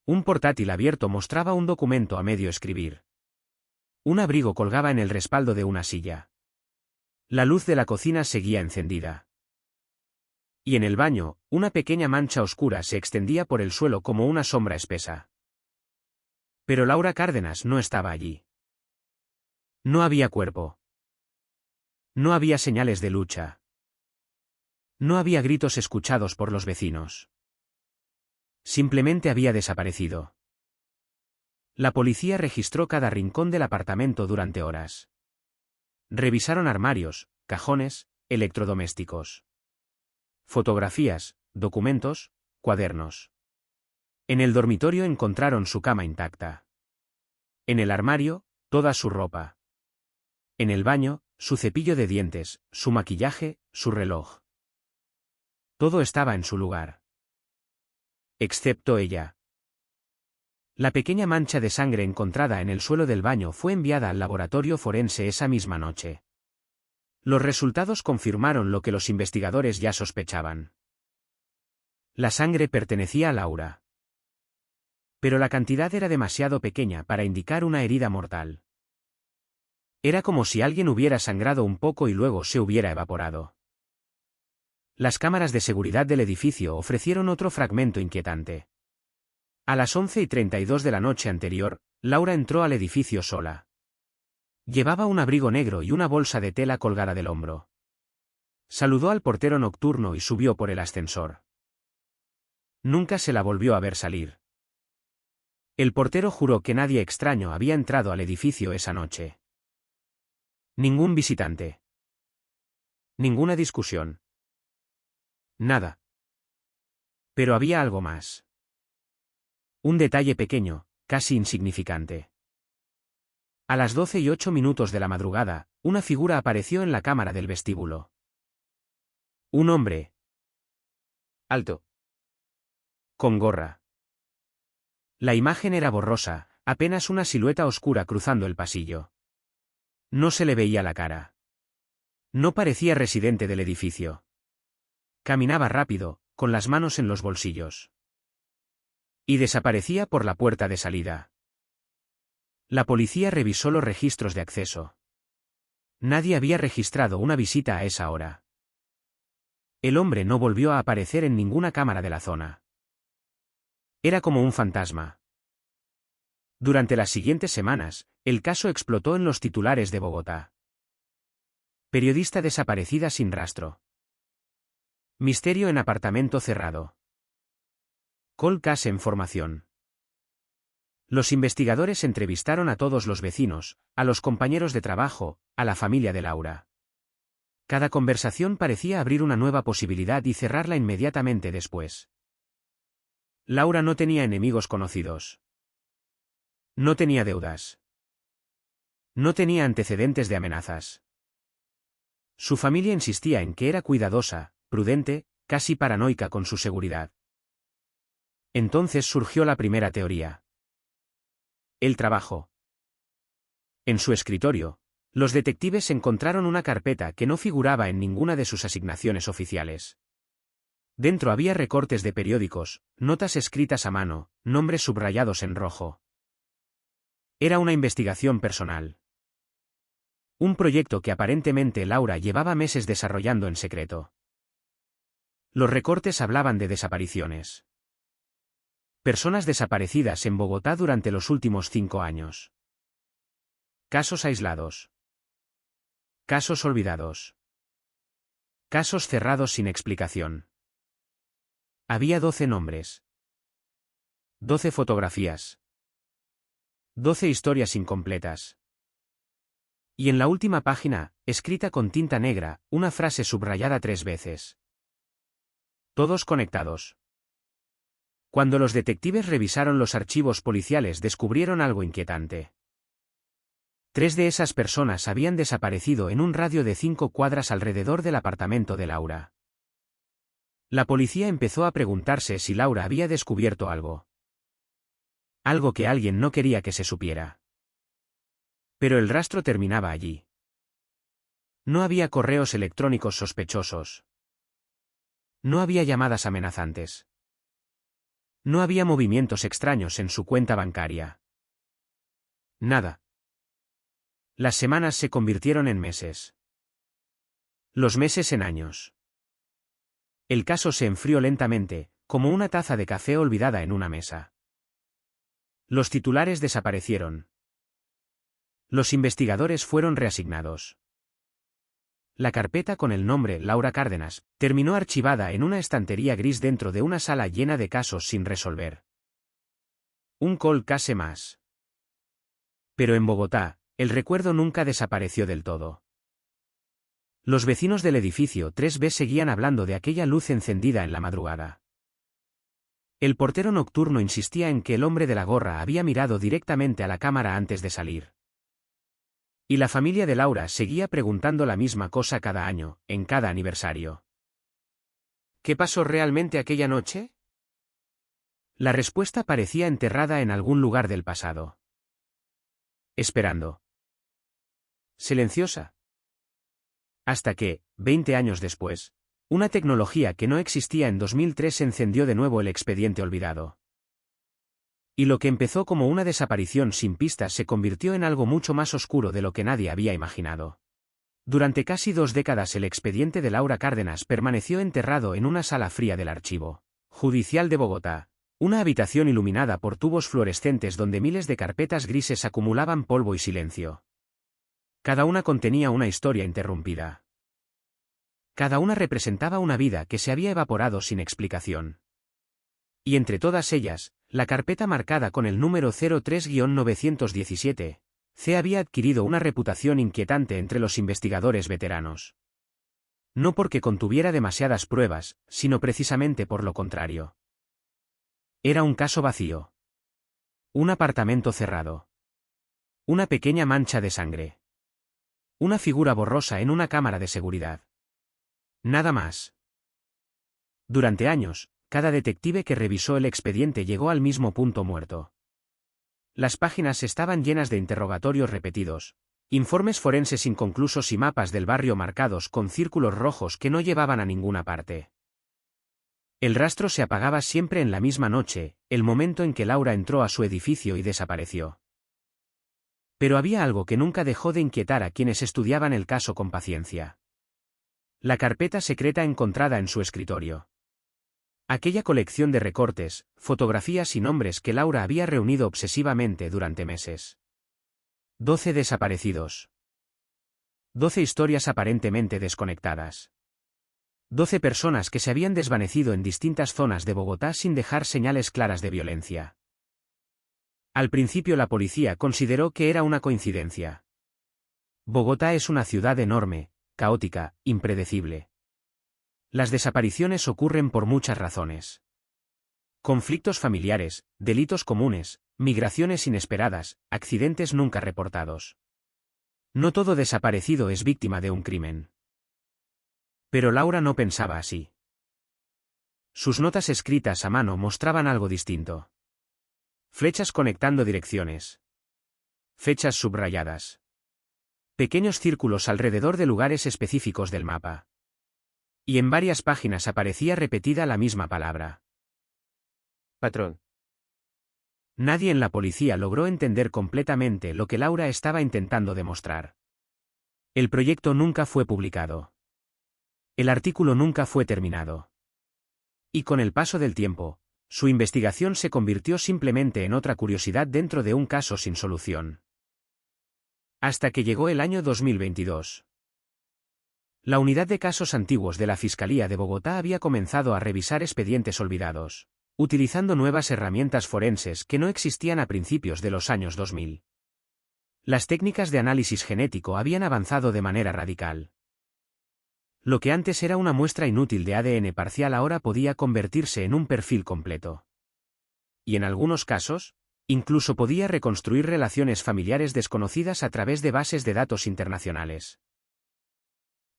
Un portátil abierto mostraba un documento a medio escribir. Un abrigo colgaba en el respaldo de una silla. La luz de la cocina seguía encendida. Y en el baño, una pequeña mancha oscura se extendía por el suelo como una sombra espesa. Pero Laura Cárdenas no estaba allí. No había cuerpo. No había señales de lucha. No había gritos escuchados por los vecinos. Simplemente había desaparecido. La policía registró cada rincón del apartamento durante horas. Revisaron armarios, cajones, electrodomésticos. Fotografías, documentos, cuadernos. En el dormitorio encontraron su cama intacta. En el armario, toda su ropa. En el baño, su cepillo de dientes, su maquillaje, su reloj. Todo estaba en su lugar. Excepto ella. La pequeña mancha de sangre encontrada en el suelo del baño fue enviada al laboratorio forense esa misma noche. Los resultados confirmaron lo que los investigadores ya sospechaban. La sangre pertenecía a Laura. Pero la cantidad era demasiado pequeña para indicar una herida mortal. Era como si alguien hubiera sangrado un poco y luego se hubiera evaporado. Las cámaras de seguridad del edificio ofrecieron otro fragmento inquietante. A las 11:32 de la noche anterior, Laura entró al edificio sola. Llevaba un abrigo negro y una bolsa de tela colgada del hombro. Saludó al portero nocturno y subió por el ascensor. Nunca se la volvió a ver salir. El portero juró que nadie extraño había entrado al edificio esa noche. Ningún visitante. Ninguna discusión. Nada. Pero había algo más. Un detalle pequeño, casi insignificante. A las 12:08 de la madrugada, una figura apareció en la cámara del vestíbulo. Un hombre. Alto. Con gorra. La imagen era borrosa, apenas una silueta oscura cruzando el pasillo. No se le veía la cara. No parecía residente del edificio. Caminaba rápido, con las manos en los bolsillos. Y desaparecía por la puerta de salida. La policía revisó los registros de acceso. Nadie había registrado una visita a esa hora. El hombre no volvió a aparecer en ninguna cámara de la zona. Era como un fantasma. Durante las siguientes semanas, el caso explotó en los titulares de Bogotá. Periodista desaparecida sin rastro. Misterio en apartamento cerrado. Cold Case en formación. Los investigadores entrevistaron a todos los vecinos, a los compañeros de trabajo, a la familia de Laura. Cada conversación parecía abrir una nueva posibilidad y cerrarla inmediatamente después. Laura no tenía enemigos conocidos. No tenía deudas. No tenía antecedentes de amenazas. Su familia insistía en que era cuidadosa, prudente, casi paranoica con su seguridad. Entonces surgió la primera teoría. El trabajo. En su escritorio, los detectives encontraron una carpeta que no figuraba en ninguna de sus asignaciones oficiales. Dentro había recortes de periódicos, notas escritas a mano, nombres subrayados en rojo. Era una investigación personal. Un proyecto que aparentemente Laura llevaba meses desarrollando en secreto. Los recortes hablaban de desapariciones. Personas desaparecidas en Bogotá durante los últimos 5 años. Casos aislados. Casos olvidados. Casos cerrados sin explicación. Había 12 nombres. 12 fotografías. 12 historias incompletas. Y en la última página, escrita con tinta negra, una frase subrayada 3 veces. Todos conectados. Cuando los detectives revisaron los archivos policiales descubrieron algo inquietante. 3 de esas personas habían desaparecido en un radio de 5 cuadras alrededor del apartamento de Laura. La policía empezó a preguntarse si Laura había descubierto algo. Algo que alguien no quería que se supiera. Pero el rastro terminaba allí. No había correos electrónicos sospechosos. No había llamadas amenazantes. No había movimientos extraños en su cuenta bancaria. Nada. Las semanas se convirtieron en meses. Los meses en años. El caso se enfrió lentamente, como una taza de café olvidada en una mesa. Los titulares desaparecieron. Los investigadores fueron reasignados. La carpeta con el nombre Laura Cárdenas terminó archivada en una estantería gris dentro de una sala llena de casos sin resolver. Un cold case más. Pero en Bogotá, el recuerdo nunca desapareció del todo. Los vecinos del edificio 3B seguían hablando de aquella luz encendida en la madrugada. El portero nocturno insistía en que el hombre de la gorra había mirado directamente a la cámara antes de salir. Y la familia de Laura seguía preguntando la misma cosa cada año, en cada aniversario. ¿Qué pasó realmente aquella noche? La respuesta parecía enterrada en algún lugar del pasado. Esperando. Silenciosa. Hasta que, 20 años después, una tecnología que no existía en 2003 encendió de nuevo el expediente olvidado. Y lo que empezó como una desaparición sin pistas se convirtió en algo mucho más oscuro de lo que nadie había imaginado. Durante casi 2 décadas el expediente de Laura Cárdenas permaneció enterrado en una sala fría del Archivo Judicial de Bogotá, una habitación iluminada por tubos fluorescentes donde miles de carpetas grises acumulaban polvo y silencio. Cada una contenía una historia interrumpida. Cada una representaba una vida que se había evaporado sin explicación. Y entre todas ellas, la carpeta marcada con el número 03-917, C había adquirido una reputación inquietante entre los investigadores veteranos. No porque contuviera demasiadas pruebas, sino precisamente por lo contrario. Era un caso vacío. Un apartamento cerrado. Una pequeña mancha de sangre. Una figura borrosa en una cámara de seguridad. Nada más. Durante años, cada detective que revisó el expediente llegó al mismo punto muerto. Las páginas estaban llenas de interrogatorios repetidos, informes forenses inconclusos y mapas del barrio marcados con círculos rojos que no llevaban a ninguna parte. El rastro se apagaba siempre en la misma noche, el momento en que Laura entró a su edificio y desapareció. Pero había algo que nunca dejó de inquietar a quienes estudiaban el caso con paciencia. La carpeta secreta encontrada en su escritorio. Aquella colección de recortes, fotografías y nombres que Laura había reunido obsesivamente durante meses. 12 desaparecidos. 12 historias aparentemente desconectadas. 12 personas que se habían desvanecido en distintas zonas de Bogotá sin dejar señales claras de violencia. Al principio la policía consideró que era una coincidencia. Bogotá es una ciudad enorme, caótica, impredecible. Las desapariciones ocurren por muchas razones. Conflictos familiares, delitos comunes, migraciones inesperadas, accidentes nunca reportados. No todo desaparecido es víctima de un crimen. Pero Laura no pensaba así. Sus notas escritas a mano mostraban algo distinto. Flechas conectando direcciones. Fechas subrayadas. Pequeños círculos alrededor de lugares específicos del mapa. Y en varias páginas aparecía repetida la misma palabra. Patrón. Nadie en la policía logró entender completamente lo que Laura estaba intentando demostrar. El proyecto nunca fue publicado. El artículo nunca fue terminado. Y con el paso del tiempo, su investigación se convirtió simplemente en otra curiosidad dentro de un caso sin solución. Hasta que llegó el año 2022. La unidad de casos antiguos de la Fiscalía de Bogotá había comenzado a revisar expedientes olvidados, utilizando nuevas herramientas forenses que no existían a principios de los años 2000. Las técnicas de análisis genético habían avanzado de manera radical. Lo que antes era una muestra inútil de ADN parcial ahora podía convertirse en un perfil completo. Y en algunos casos, incluso podía reconstruir relaciones familiares desconocidas a través de bases de datos internacionales.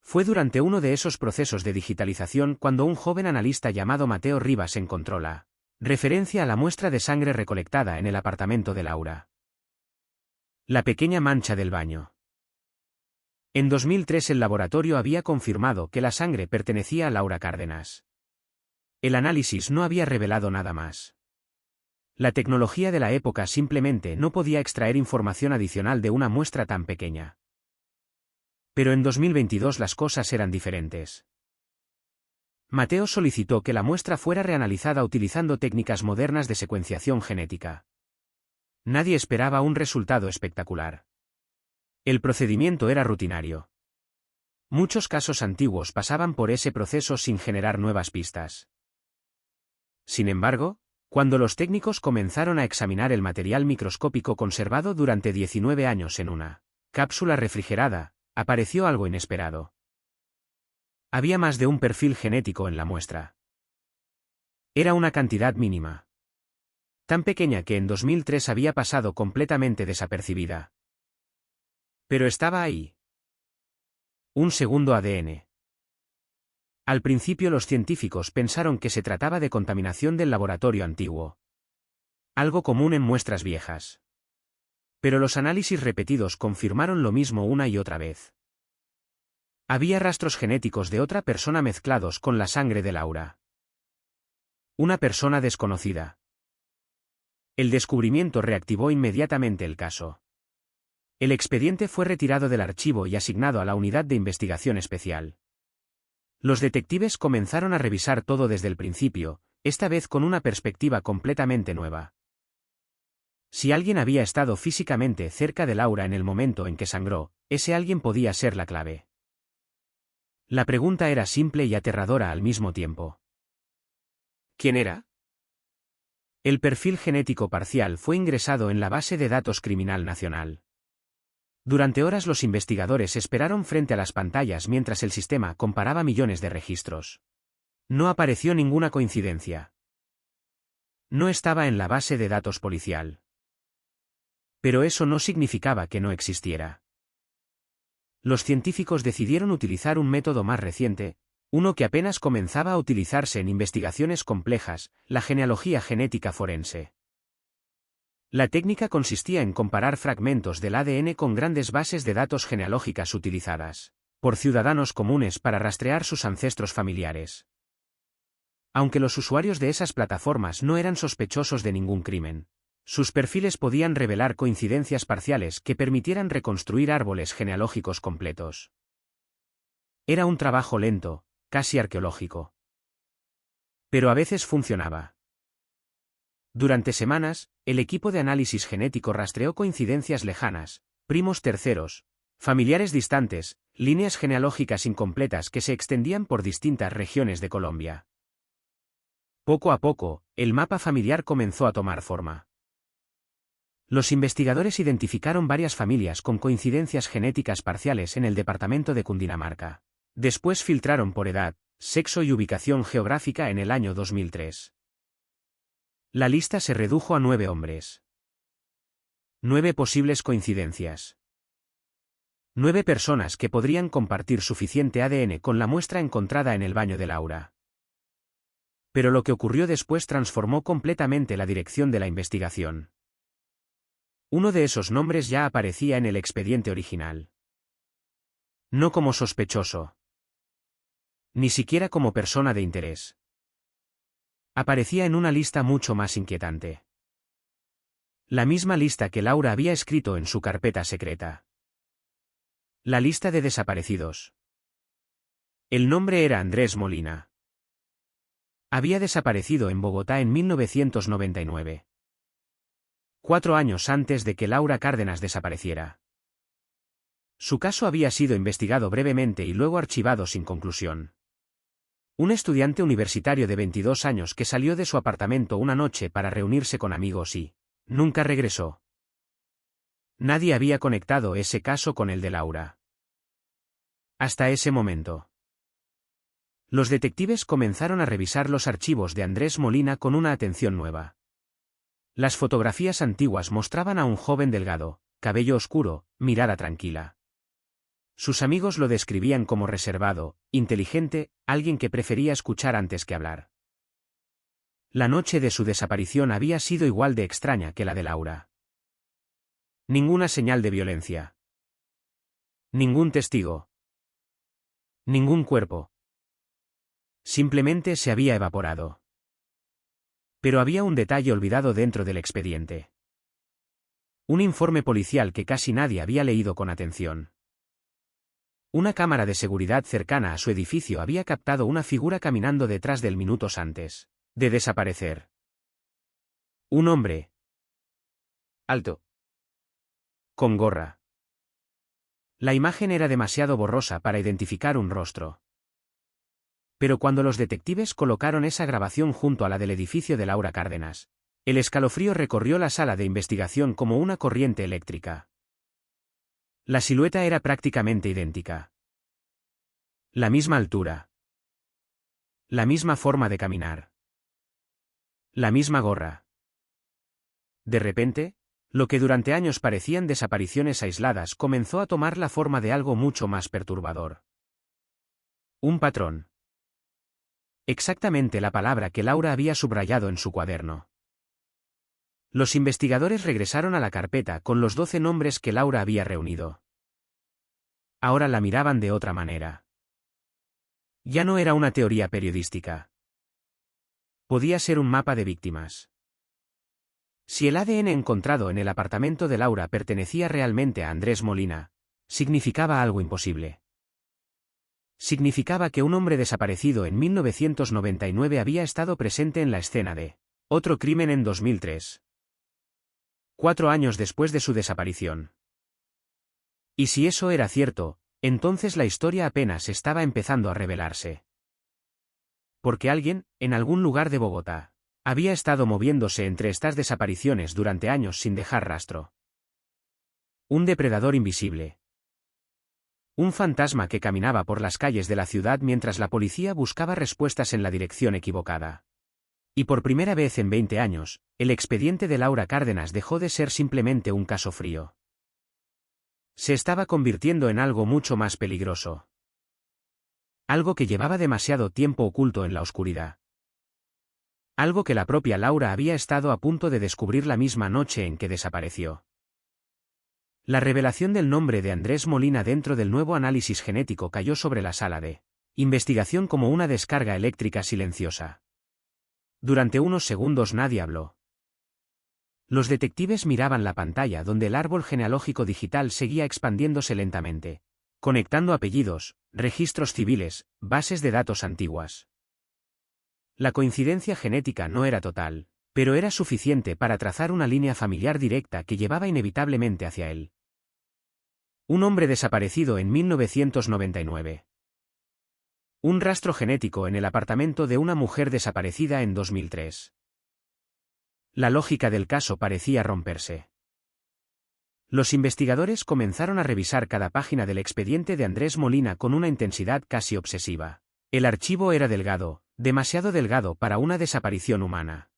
Fue durante uno de esos procesos de digitalización cuando un joven analista llamado Mateo Rivas encontró la referencia a la muestra de sangre recolectada en el apartamento de Laura. La pequeña mancha del baño. En 2003 el laboratorio había confirmado que la sangre pertenecía a Laura Cárdenas. El análisis no había revelado nada más. La tecnología de la época simplemente no podía extraer información adicional de una muestra tan pequeña. Pero en 2022 las cosas eran diferentes. Mateo solicitó que la muestra fuera reanalizada utilizando técnicas modernas de secuenciación genética. Nadie esperaba un resultado espectacular. El procedimiento era rutinario. Muchos casos antiguos pasaban por ese proceso sin generar nuevas pistas. Sin embargo, cuando los técnicos comenzaron a examinar el material microscópico conservado durante 19 años en una cápsula refrigerada, apareció algo inesperado. Había más de un perfil genético en la muestra. Era una cantidad mínima. Tan pequeña que en 2003 había pasado completamente desapercibida. Pero estaba ahí. Un segundo ADN. Al principio los científicos pensaron que se trataba de contaminación del laboratorio antiguo. Algo común en muestras viejas. Pero los análisis repetidos confirmaron lo mismo una y otra vez. Había rastros genéticos de otra persona mezclados con la sangre de Laura. Una persona desconocida. El descubrimiento reactivó inmediatamente el caso. El expediente fue retirado del archivo y asignado a la Unidad de Investigación Especial. Los detectives comenzaron a revisar todo desde el principio, esta vez con una perspectiva completamente nueva. Si alguien había estado físicamente cerca de Laura en el momento en que sangró, ese alguien podía ser la clave. La pregunta era simple y aterradora al mismo tiempo. ¿Quién era? El perfil genético parcial fue ingresado en la base de datos criminal nacional. Durante horas los investigadores esperaron frente a las pantallas mientras el sistema comparaba millones de registros. No apareció ninguna coincidencia. No estaba en la base de datos policial. Pero eso no significaba que no existiera. Los científicos decidieron utilizar un método más reciente, uno que apenas comenzaba a utilizarse en investigaciones complejas, la genealogía genética forense. La técnica consistía en comparar fragmentos del ADN con grandes bases de datos genealógicas utilizadas por ciudadanos comunes para rastrear sus ancestros familiares. Aunque los usuarios de esas plataformas no eran sospechosos de ningún crimen, sus perfiles podían revelar coincidencias parciales que permitieran reconstruir árboles genealógicos completos. Era un trabajo lento, casi arqueológico. Pero a veces funcionaba. Durante semanas, el equipo de análisis genético rastreó coincidencias lejanas, primos terceros, familiares distantes, líneas genealógicas incompletas que se extendían por distintas regiones de Colombia. Poco a poco, el mapa familiar comenzó a tomar forma. Los investigadores identificaron varias familias con coincidencias genéticas parciales en el departamento de Cundinamarca. Después filtraron por edad, sexo y ubicación geográfica en el año 2003. La lista se redujo a 9 hombres. 9 posibles coincidencias. 9 personas que podrían compartir suficiente ADN con la muestra encontrada en el baño de Laura. Pero lo que ocurrió después transformó completamente la dirección de la investigación. Uno de esos nombres ya aparecía en el expediente original. No como sospechoso. Ni siquiera como persona de interés. Aparecía en una lista mucho más inquietante. La misma lista que Laura había escrito en su carpeta secreta. La lista de desaparecidos. El nombre era Andrés Molina. Había desaparecido en Bogotá en 1999. 4 años antes de que Laura Cárdenas desapareciera. Su caso había sido investigado brevemente y luego archivado sin conclusión. Un estudiante universitario de 22 años que salió de su apartamento una noche para reunirse con amigos y nunca regresó. Nadie había conectado ese caso con el de Laura. Hasta ese momento. Los detectives comenzaron a revisar los archivos de Andrés Molina con una atención nueva. Las fotografías antiguas mostraban a un joven delgado, cabello oscuro, mirada tranquila. Sus amigos lo describían como reservado, inteligente, alguien que prefería escuchar antes que hablar. La noche de su desaparición había sido igual de extraña que la de Laura. Ninguna señal de violencia. Ningún testigo. Ningún cuerpo. Simplemente se había evaporado. Pero había un detalle olvidado dentro del expediente. Un informe policial que casi nadie había leído con atención. Una cámara de seguridad cercana a su edificio había captado una figura caminando detrás del minutos antes de desaparecer. Un hombre. Alto. Con gorra. La imagen era demasiado borrosa para identificar un rostro. Pero cuando los detectives colocaron esa grabación junto a la del edificio de Laura Cárdenas, el escalofrío recorrió la sala de investigación como una corriente eléctrica. La silueta era prácticamente idéntica. La misma altura. La misma forma de caminar. La misma gorra. De repente, lo que durante años parecían desapariciones aisladas comenzó a tomar la forma de algo mucho más perturbador. Un patrón. Exactamente la palabra que Laura había subrayado en su cuaderno. Los investigadores regresaron a la carpeta con los 12 nombres que Laura había reunido. Ahora la miraban de otra manera. Ya no era una teoría periodística. Podía ser un mapa de víctimas. Si el ADN encontrado en el apartamento de Laura pertenecía realmente a Andrés Molina, significaba algo imposible. Significaba que un hombre desaparecido en 1999 había estado presente en la escena de otro crimen en 2003. 4 años después de su desaparición. Y si eso era cierto, entonces la historia apenas estaba empezando a revelarse. Porque alguien, en algún lugar de Bogotá, había estado moviéndose entre estas desapariciones durante años sin dejar rastro. Un depredador invisible. Un fantasma que caminaba por las calles de la ciudad mientras la policía buscaba respuestas en la dirección equivocada. Y por primera vez en 20 años, el expediente de Laura Cárdenas dejó de ser simplemente un caso frío. Se estaba convirtiendo en algo mucho más peligroso. Algo que llevaba demasiado tiempo oculto en la oscuridad. Algo que la propia Laura había estado a punto de descubrir la misma noche en que desapareció. La revelación del nombre de Andrés Molina dentro del nuevo análisis genético cayó sobre la sala de investigación como una descarga eléctrica silenciosa. Durante unos segundos nadie habló. Los detectives miraban la pantalla donde el árbol genealógico digital seguía expandiéndose lentamente, conectando apellidos, registros civiles, bases de datos antiguas. La coincidencia genética no era total, pero era suficiente para trazar una línea familiar directa que llevaba inevitablemente hacia él. Un hombre desaparecido en 1999. Un rastro genético en el apartamento de una mujer desaparecida en 2003. La lógica del caso parecía romperse. Los investigadores comenzaron a revisar cada página del expediente de Andrés Molina con una intensidad casi obsesiva. El archivo era delgado, demasiado delgado para una desaparición humana.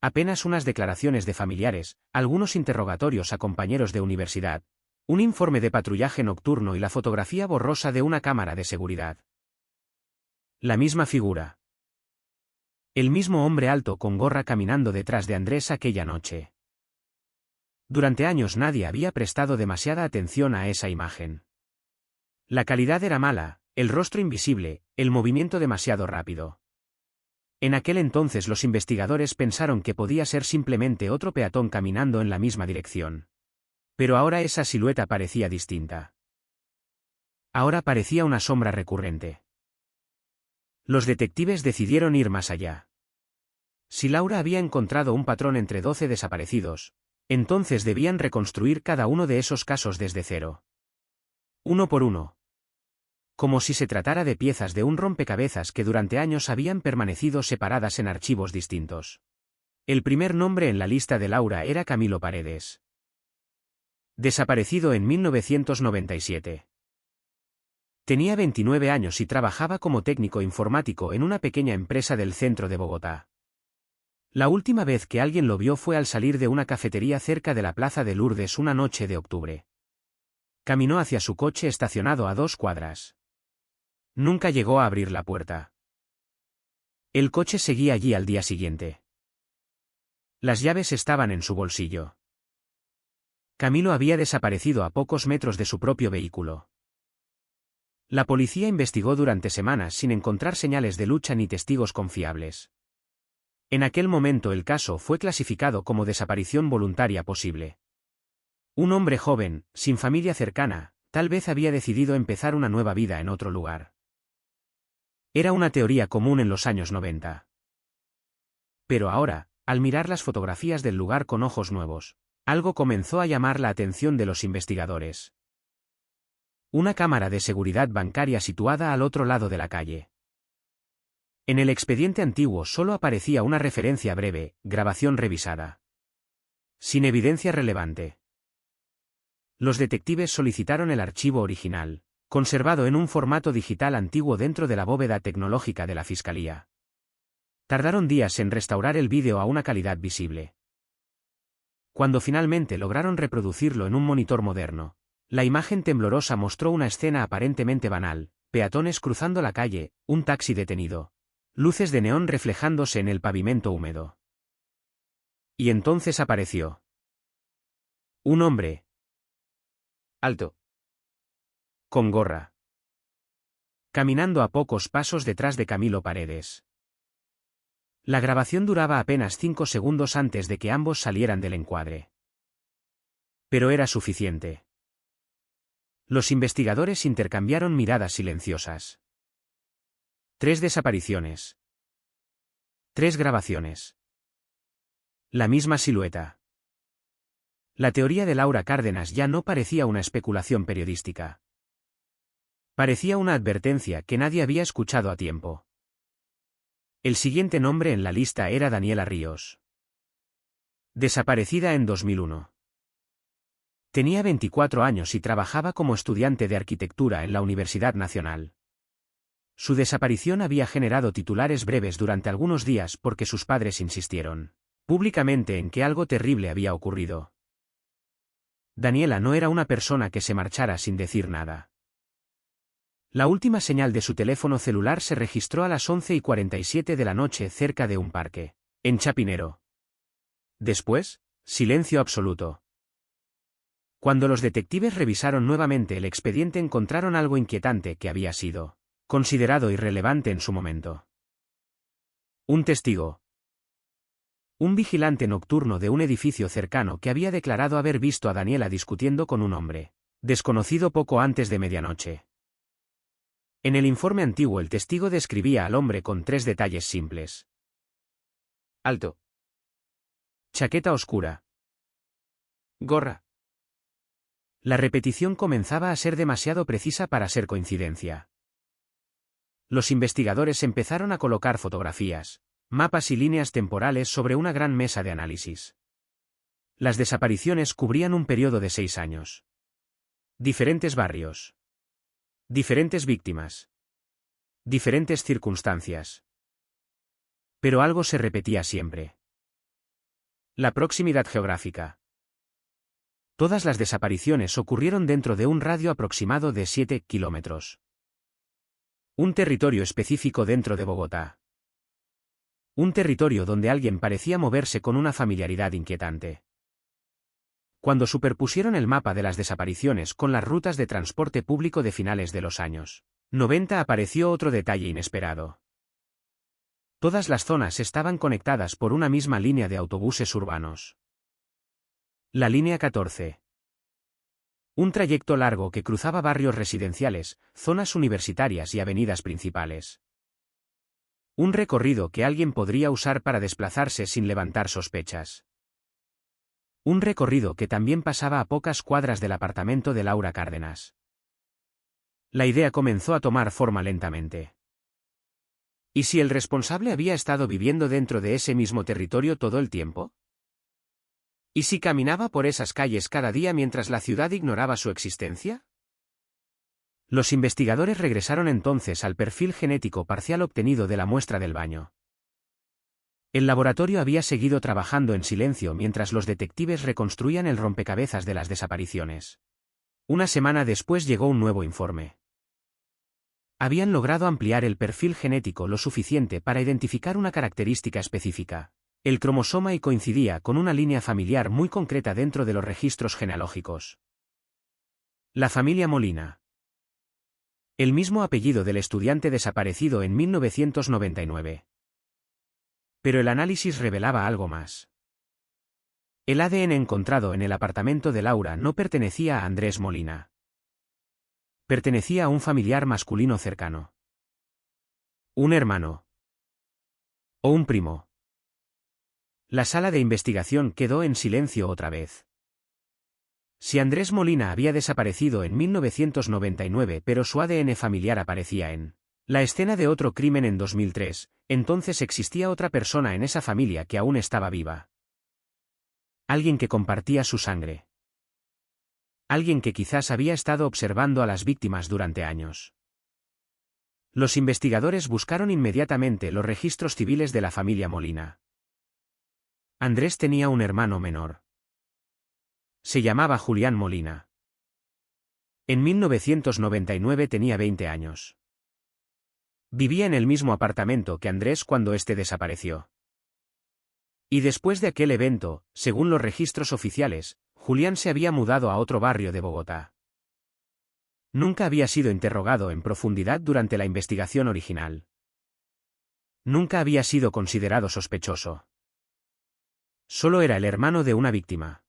Apenas unas declaraciones de familiares, algunos interrogatorios a compañeros de universidad, un informe de patrullaje nocturno y la fotografía borrosa de una cámara de seguridad. La misma figura. El mismo hombre alto con gorra caminando detrás de Andrés aquella noche. Durante años nadie había prestado demasiada atención a esa imagen. La calidad era mala, el rostro invisible, El movimiento demasiado rápido. En aquel entonces los investigadores pensaron que podía ser simplemente otro peatón caminando en la misma dirección. Pero ahora esa silueta parecía distinta. Ahora parecía una sombra recurrente. Los detectives decidieron ir más allá. Si Laura había encontrado un patrón entre 12 desaparecidos, entonces debían reconstruir cada uno de esos casos desde cero. Uno por uno. Como si se tratara de piezas de un rompecabezas que durante años habían permanecido separadas en archivos distintos. El primer nombre en la lista de Laura era Camilo Paredes. Desaparecido en 1997. Tenía 29 años y trabajaba como técnico informático en una pequeña empresa del centro de Bogotá. La última vez que alguien lo vio fue al salir de una cafetería cerca de la Plaza de Lourdes una noche de octubre. Caminó hacia su coche estacionado a 2 cuadras. Nunca llegó a abrir la puerta. El coche seguía allí al día siguiente. Las llaves estaban en su bolsillo. Camilo había desaparecido a pocos metros de su propio vehículo. La policía investigó durante semanas sin encontrar señales de lucha ni testigos confiables. En aquel momento el caso fue clasificado como desaparición voluntaria posible. Un hombre joven, sin familia cercana, tal vez había decidido empezar una nueva vida en otro lugar. Era una teoría común en los años 90. Pero ahora, al mirar las fotografías del lugar con ojos nuevos, algo comenzó a llamar la atención de los investigadores. Una cámara de seguridad bancaria situada al otro lado de la calle. En el expediente antiguo solo aparecía una referencia breve, grabación revisada. Sin evidencia relevante. Los detectives solicitaron el archivo original, conservado en un formato digital antiguo dentro de la bóveda tecnológica de la Fiscalía. Tardaron días en restaurar el vídeo a una calidad visible. Cuando finalmente lograron reproducirlo en un monitor moderno, la imagen temblorosa mostró una escena aparentemente banal: peatones cruzando la calle, un taxi detenido, luces de neón reflejándose en el pavimento húmedo. Y entonces apareció un hombre. Alto. Con gorra. Caminando a pocos pasos detrás de Camilo Paredes. La grabación duraba apenas 5 segundos antes de que ambos salieran del encuadre. Pero era suficiente. Los investigadores intercambiaron miradas silenciosas. 3 desapariciones. 3 grabaciones. La misma silueta. La teoría de Laura Cárdenas ya no parecía una especulación periodística. Parecía una advertencia que nadie había escuchado a tiempo. El siguiente nombre en la lista era Daniela Ríos. Desaparecida en 2001. Tenía 24 años y trabajaba como estudiante de arquitectura en la Universidad Nacional. Su desaparición había generado titulares breves durante algunos días porque sus padres insistieron públicamente en que algo terrible había ocurrido. Daniela no era una persona que se marchara sin decir nada. La última señal de su teléfono celular se registró a las 11:47 de la noche cerca de un parque, en Chapinero. Después, silencio absoluto. Cuando los detectives revisaron nuevamente el expediente encontraron algo inquietante que había sido considerado irrelevante en su momento. Un testigo. Un vigilante nocturno de un edificio cercano que había declarado haber visto a Daniela discutiendo con un hombre desconocido poco antes de medianoche. En el informe antiguo el testigo describía al hombre con 3 detalles simples. Alto. Chaqueta oscura. Gorra. La repetición comenzaba a ser demasiado precisa para ser coincidencia. Los investigadores empezaron a colocar fotografías, mapas y líneas temporales sobre una gran mesa de análisis. Las desapariciones cubrían un periodo de 6 años. Diferentes barrios. Diferentes víctimas. Diferentes circunstancias. Pero algo se repetía siempre. La proximidad geográfica. Todas las desapariciones ocurrieron dentro de un radio aproximado de 7 kilómetros. Un territorio específico dentro de Bogotá. Un territorio donde alguien parecía moverse con una familiaridad inquietante. Cuando superpusieron el mapa de las desapariciones con las rutas de transporte público de finales de los años 90 apareció otro detalle inesperado. Todas las zonas estaban conectadas por una misma línea de autobuses urbanos. La línea 14. Un trayecto largo que cruzaba barrios residenciales, zonas universitarias y avenidas principales. Un recorrido que alguien podría usar para desplazarse sin levantar sospechas. Un recorrido que también pasaba a pocas cuadras del apartamento de Laura Cárdenas. La idea comenzó a tomar forma lentamente. ¿Y si el responsable había estado viviendo dentro de ese mismo territorio todo el tiempo? ¿Y si caminaba por esas calles cada día mientras la ciudad ignoraba su existencia? Los investigadores regresaron entonces al perfil genético parcial obtenido de la muestra del baño. El laboratorio había seguido trabajando en silencio mientras los detectives reconstruían el rompecabezas de las desapariciones. Una semana después llegó un nuevo informe. Habían logrado ampliar el perfil genético lo suficiente para identificar una característica específica, el cromosoma, y coincidía con una línea familiar muy concreta dentro de los registros genealógicos. La familia Molina. El mismo apellido del estudiante desaparecido en 1999. Pero el análisis revelaba algo más. El ADN encontrado en el apartamento de Laura no pertenecía a Andrés Molina. Pertenecía a un familiar masculino cercano. Un hermano. O un primo. La sala de investigación quedó en silencio otra vez. Si Andrés Molina había desaparecido en 1999 pero su ADN familiar aparecía en la escena de otro crimen en 2003, entonces existía otra persona en esa familia que aún estaba viva. Alguien que compartía su sangre. Alguien que quizás había estado observando a las víctimas durante años. Los investigadores buscaron inmediatamente los registros civiles de la familia Molina. Andrés tenía un hermano menor. Se llamaba Julián Molina. En 1999 tenía 20 años. Vivía en el mismo apartamento que Andrés cuando éste desapareció. Y después de aquel evento, según los registros oficiales, Julián se había mudado a otro barrio de Bogotá. Nunca había sido interrogado en profundidad durante la investigación original. Nunca había sido considerado sospechoso. Solo era el hermano de una víctima.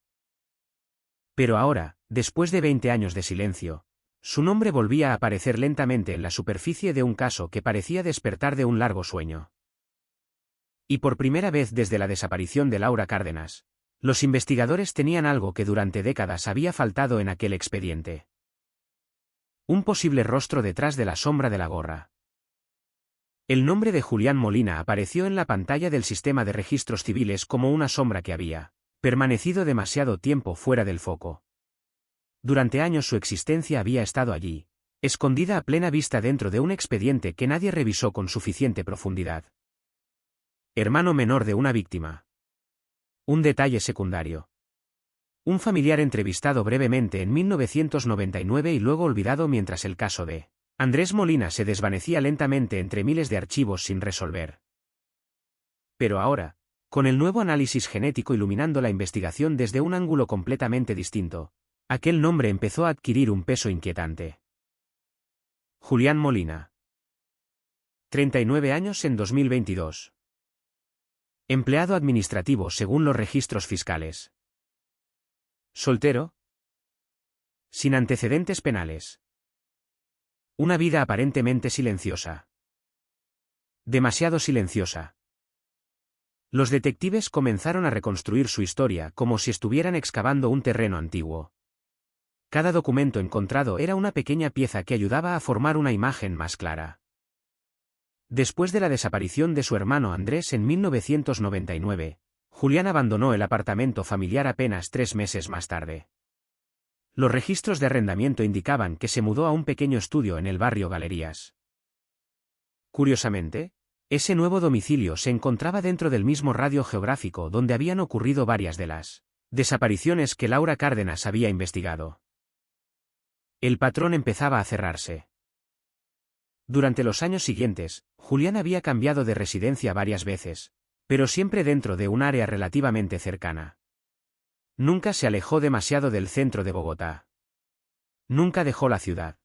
Pero ahora, después de 20 años de silencio, su nombre volvía a aparecer lentamente en la superficie de un caso que parecía despertar de un largo sueño. Y por primera vez desde la desaparición de Laura Cárdenas, los investigadores tenían algo que durante décadas había faltado en aquel expediente. Un posible rostro detrás de la sombra de la gorra. El nombre de Julián Molina apareció en la pantalla del sistema de registros civiles como una sombra que había permanecido demasiado tiempo fuera del foco. Durante años su existencia había estado allí, escondida a plena vista dentro de un expediente que nadie revisó con suficiente profundidad. Hermano menor de una víctima. Un detalle secundario. Un familiar entrevistado brevemente en 1999 y luego olvidado mientras el caso de Andrés Molina se desvanecía lentamente entre miles de archivos sin resolver. Pero ahora, con el nuevo análisis genético iluminando la investigación desde un ángulo completamente distinto, aquel nombre empezó a adquirir un peso inquietante. Julián Molina. 39 años en 2022. Empleado administrativo según los registros fiscales. Soltero. Sin antecedentes penales. Una vida aparentemente silenciosa. Demasiado silenciosa. Los detectives comenzaron a reconstruir su historia como si estuvieran excavando un terreno antiguo. Cada documento encontrado era una pequeña pieza que ayudaba a formar una imagen más clara. Después de la desaparición de su hermano Andrés en 1999, Julián abandonó el apartamento familiar apenas 3 meses más tarde. Los registros de arrendamiento indicaban que se mudó a un pequeño estudio en el barrio Galerías. Curiosamente, ese nuevo domicilio se encontraba dentro del mismo radio geográfico donde habían ocurrido varias de las desapariciones que Laura Cárdenas había investigado. El patrón empezaba a cerrarse. Durante los años siguientes, Julián había cambiado de residencia varias veces, pero siempre dentro de un área relativamente cercana. Nunca se alejó demasiado del centro de Bogotá. Nunca dejó la ciudad.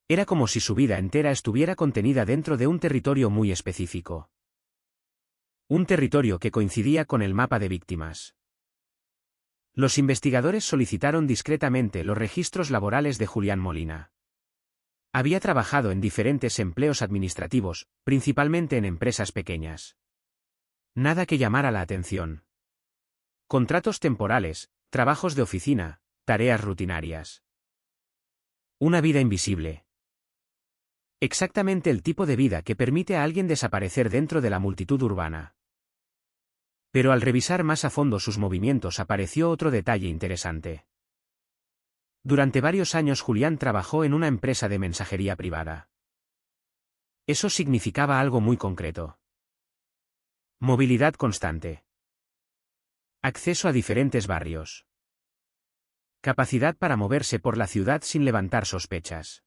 Era como si su vida entera estuviera contenida dentro de un territorio muy específico. Un territorio que coincidía con el mapa de víctimas. Los investigadores solicitaron discretamente los registros laborales de Julián Molina. Había trabajado en diferentes empleos administrativos, principalmente en empresas pequeñas. Nada que llamara la atención. Contratos temporales, trabajos de oficina, tareas rutinarias. Una vida invisible. Exactamente el tipo de vida que permite a alguien desaparecer dentro de la multitud urbana. Pero al revisar más a fondo sus movimientos apareció otro detalle interesante. Durante varios años Julián trabajó en una empresa de mensajería privada. Eso significaba algo muy concreto. Movilidad constante. Acceso a diferentes barrios. Capacidad para moverse por la ciudad sin levantar sospechas.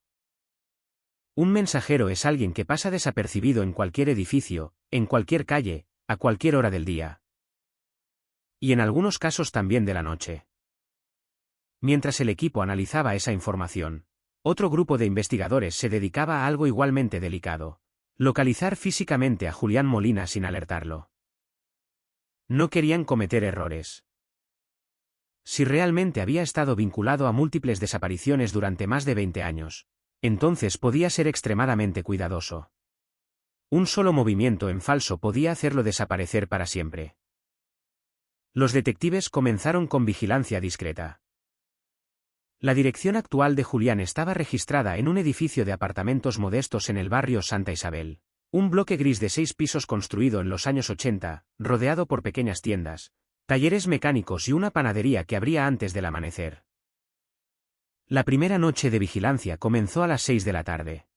Un mensajero es alguien que pasa desapercibido en cualquier edificio, en cualquier calle, a cualquier hora del día. Y en algunos casos también de la noche. Mientras el equipo analizaba esa información, otro grupo de investigadores se dedicaba a algo igualmente delicado: localizar físicamente a Julián Molina sin alertarlo. No querían cometer errores. Si realmente había estado vinculado a múltiples desapariciones durante más de 20 años, entonces podía ser extremadamente cuidadoso. Un solo movimiento en falso podía hacerlo desaparecer para siempre. Los detectives comenzaron con vigilancia discreta. La dirección actual de Julián estaba registrada en un edificio de apartamentos modestos en el barrio Santa Isabel. Un bloque gris de 6 pisos construido en los años 80, rodeado por pequeñas tiendas, talleres mecánicos y una panadería que abría antes del amanecer. La primera noche de vigilancia comenzó a las 6 de la tarde.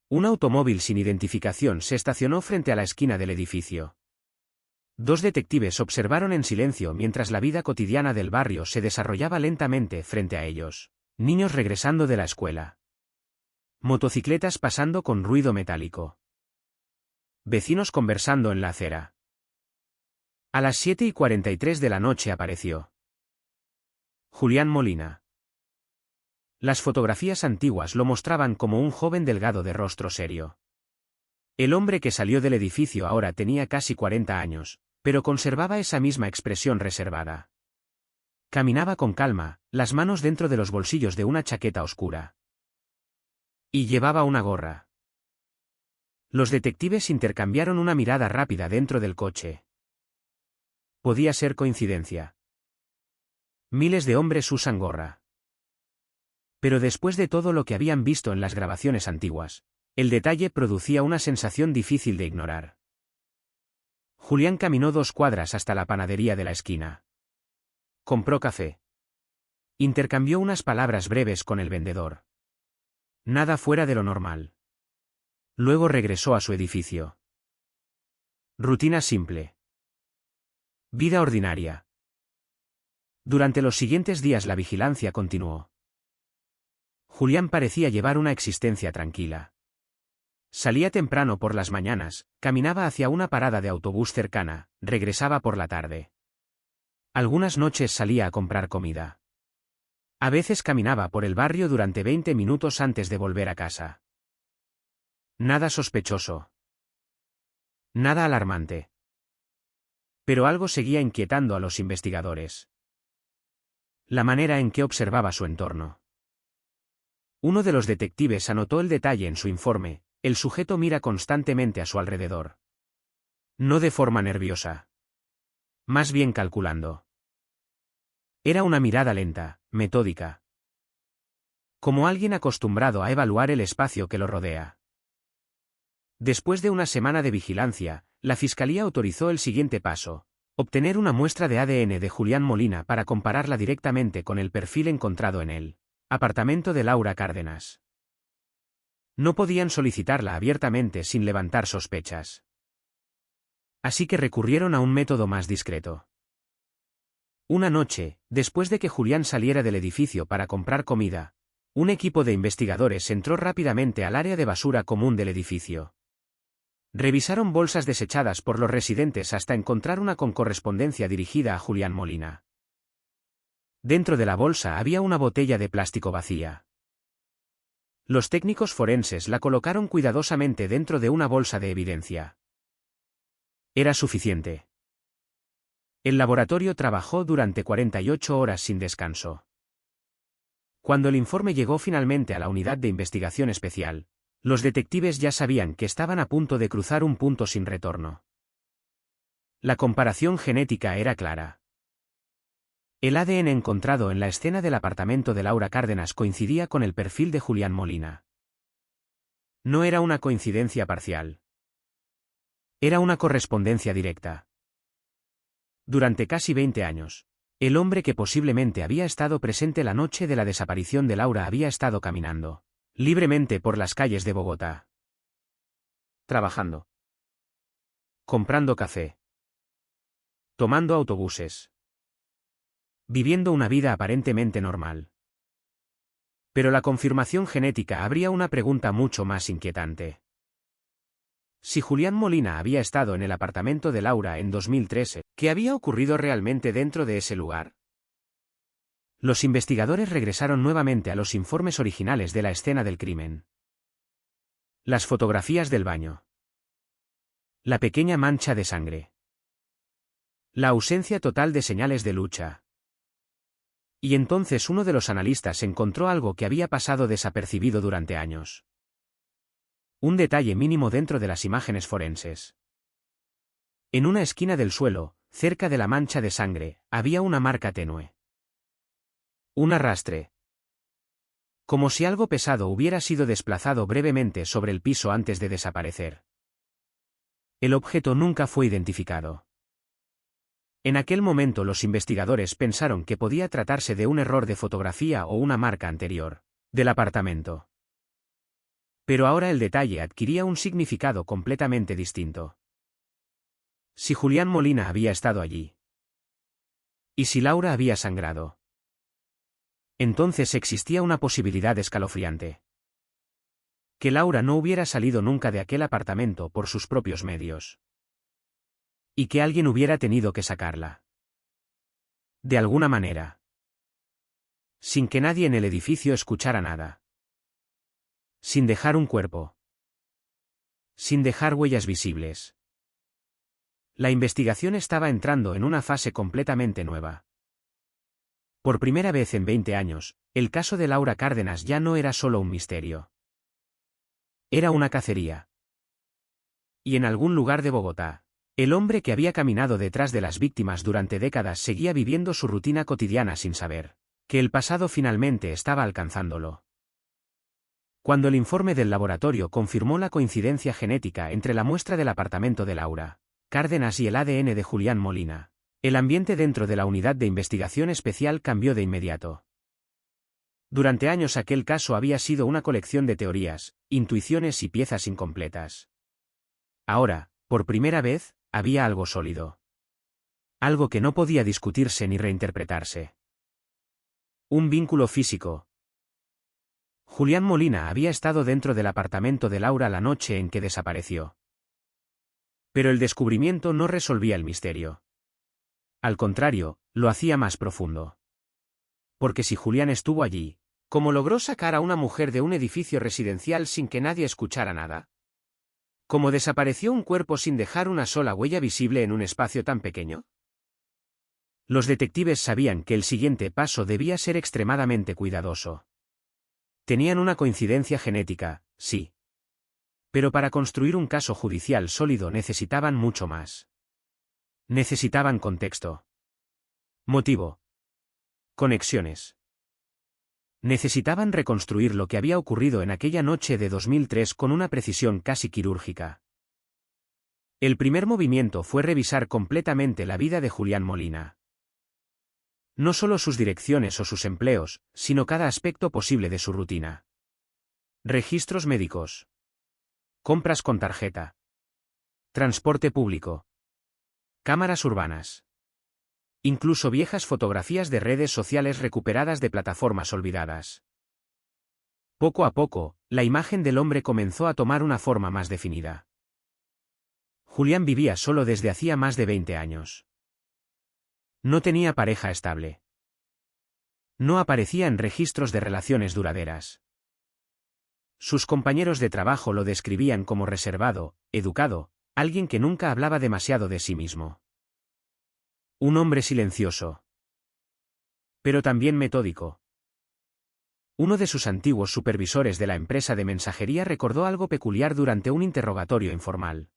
Un automóvil sin identificación se estacionó frente a la esquina del edificio. 2 detectives observaron en silencio mientras la vida cotidiana del barrio se desarrollaba lentamente frente a ellos. Niños regresando de la escuela. Motocicletas pasando con ruido metálico. Vecinos conversando en la acera. A las 7:43 de la noche apareció Julián Molina. Las fotografías antiguas lo mostraban como un joven delgado de rostro serio. El hombre que salió del edificio ahora tenía casi 40 años, pero conservaba esa misma expresión reservada. Caminaba con calma, las manos dentro de los bolsillos de una chaqueta oscura. Y llevaba una gorra. Los detectives intercambiaron una mirada rápida dentro del coche. Podía ser coincidencia. Miles de hombres usan gorra. Pero después de todo lo que habían visto en las grabaciones antiguas, el detalle producía una sensación difícil de ignorar. Julián caminó 2 cuadras hasta la panadería de la esquina. Compró café. Intercambió unas palabras breves con el vendedor. Nada fuera de lo normal. Luego regresó a su edificio. Rutina simple. Vida ordinaria. Durante los siguientes días la vigilancia continuó. Julián parecía llevar una existencia tranquila. Salía temprano por las mañanas, caminaba hacia una parada de autobús cercana, regresaba por la tarde. Algunas noches salía a comprar comida. A veces caminaba por el barrio durante 20 minutos antes de volver a casa. Nada sospechoso. Nada alarmante. Pero algo seguía inquietando a los investigadores. La manera en que observaba su entorno. Uno de los detectives anotó el detalle en su informe: el sujeto mira constantemente a su alrededor. No de forma nerviosa. Más bien calculando. Era una mirada lenta, metódica. Como alguien acostumbrado a evaluar el espacio que lo rodea. Después de una semana de vigilancia, la Fiscalía autorizó el siguiente paso: obtener una muestra de ADN de Julián Molina para compararla directamente con el perfil encontrado en él. Apartamento de Laura Cárdenas. No podían solicitarla abiertamente sin levantar sospechas. Así que recurrieron a un método más discreto. Una noche, después de que Julián saliera del edificio para comprar comida, un equipo de investigadores entró rápidamente al área de basura común del edificio. Revisaron bolsas desechadas por los residentes hasta encontrar una con correspondencia dirigida a Julián Molina. Dentro de la bolsa había una botella de plástico vacía. Los técnicos forenses la colocaron cuidadosamente dentro de una bolsa de evidencia. Era suficiente. El laboratorio trabajó durante 48 horas sin descanso. Cuando el informe llegó finalmente a la unidad de investigación especial, los detectives ya sabían que estaban a punto de cruzar un punto sin retorno. La comparación genética era clara. El ADN encontrado en la escena del apartamento de Laura Cárdenas coincidía con el perfil de Julián Molina. No era una coincidencia parcial. Era una correspondencia directa. Durante casi 20 años, el hombre que posiblemente había estado presente la noche de la desaparición de Laura había estado caminando libremente por las calles de Bogotá. Trabajando. Comprando café. Tomando autobuses. Viviendo una vida aparentemente normal. Pero la confirmación genética abría una pregunta mucho más inquietante. Si Julián Molina había estado en el apartamento de Laura en 2013, ¿qué había ocurrido realmente dentro de ese lugar? Los investigadores regresaron nuevamente a los informes originales de la escena del crimen. Las fotografías del baño. La pequeña mancha de sangre. La ausencia total de señales de lucha. Y entonces uno de los analistas encontró algo que había pasado desapercibido durante años. Un detalle mínimo dentro de las imágenes forenses. En una esquina del suelo, cerca de la mancha de sangre, había una marca tenue. Un arrastre. Como si algo pesado hubiera sido desplazado brevemente sobre el piso antes de desaparecer. El objeto nunca fue identificado. En aquel momento los investigadores pensaron que podía tratarse de un error de fotografía o una marca anterior del apartamento. Pero ahora el detalle adquiría un significado completamente distinto. Si Julián Molina había estado allí. ¿Y si Laura había sangrado? Entonces existía una posibilidad escalofriante. Que Laura no hubiera salido nunca de aquel apartamento por sus propios medios. Y que alguien hubiera tenido que sacarla. De alguna manera. Sin que nadie en el edificio escuchara nada. Sin dejar un cuerpo. Sin dejar huellas visibles. La investigación estaba entrando en una fase completamente nueva. Por primera vez en 20 años, el caso de Laura Cárdenas ya no era solo un misterio. Era una cacería. Y en algún lugar de Bogotá, el hombre que había caminado detrás de las víctimas durante décadas seguía viviendo su rutina cotidiana sin saber que el pasado finalmente estaba alcanzándolo. Cuando el informe del laboratorio confirmó la coincidencia genética entre la muestra del apartamento de Laura Cárdenas y el ADN de Julián Molina, el ambiente dentro de la unidad de investigación especial cambió de inmediato. Durante años aquel caso había sido una colección de teorías, intuiciones y piezas incompletas. Ahora, por primera vez, había algo sólido. Algo que no podía discutirse ni reinterpretarse. Un vínculo físico. Julián Molina había estado dentro del apartamento de Laura la noche en que desapareció. Pero el descubrimiento no resolvía el misterio. Al contrario, lo hacía más profundo. Porque si Julián estuvo allí, ¿cómo logró sacar a una mujer de un edificio residencial sin que nadie escuchara nada? ¿Cómo desapareció un cuerpo sin dejar una sola huella visible en un espacio tan pequeño? Los detectives sabían que el siguiente paso debía ser extremadamente cuidadoso. Tenían una coincidencia genética, sí. Pero para construir un caso judicial sólido necesitaban mucho más. Necesitaban contexto. Motivo. Conexiones. Necesitaban reconstruir lo que había ocurrido en aquella noche de 2003 con una precisión casi quirúrgica. El primer movimiento fue revisar completamente la vida de Julián Molina. No solo sus direcciones o sus empleos, sino cada aspecto posible de su rutina. Registros médicos. Compras con tarjeta. Transporte público. Cámaras urbanas. Incluso viejas fotografías de redes sociales recuperadas de plataformas olvidadas. Poco a poco, la imagen del hombre comenzó a tomar una forma más definida. Julián vivía solo desde hacía más de 20 años. No tenía pareja estable. No aparecía en registros de relaciones duraderas. Sus compañeros de trabajo lo describían como reservado, educado, alguien que nunca hablaba demasiado de sí mismo. Un hombre silencioso. Pero también metódico. Uno de sus antiguos supervisores de la empresa de mensajería recordó algo peculiar durante un interrogatorio informal.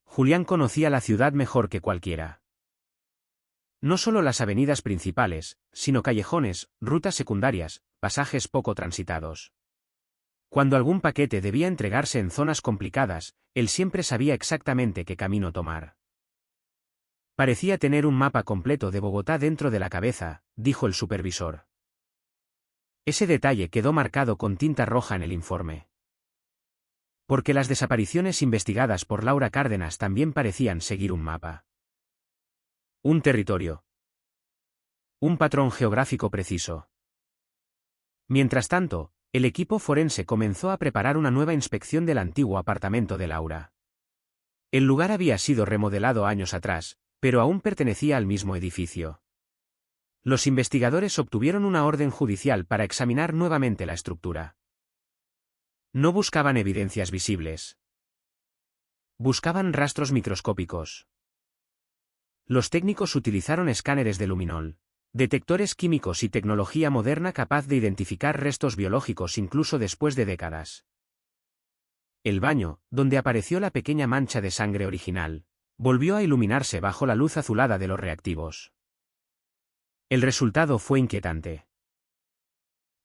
Julián conocía la ciudad mejor que cualquiera. No solo las avenidas principales, sino callejones, rutas secundarias, pasajes poco transitados. Cuando algún paquete debía entregarse en zonas complicadas, él siempre sabía exactamente qué camino tomar. Parecía tener un mapa completo de Bogotá dentro de la cabeza, dijo el supervisor. Ese detalle quedó marcado con tinta roja en el informe. Porque las desapariciones investigadas por Laura Cárdenas también parecían seguir un mapa. Un territorio. Un patrón geográfico preciso. Mientras tanto, el equipo forense comenzó a preparar una nueva inspección del antiguo apartamento de Laura. El lugar había sido remodelado años atrás, pero aún pertenecía al mismo edificio. Los investigadores obtuvieron una orden judicial para examinar nuevamente la estructura. No buscaban evidencias visibles. Buscaban rastros microscópicos. Los técnicos utilizaron escáneres de luminol, detectores químicos y tecnología moderna capaz de identificar restos biológicos incluso después de décadas. El baño, donde apareció la pequeña mancha de sangre original, volvió a iluminarse bajo la luz azulada de los reactivos. El resultado fue inquietante.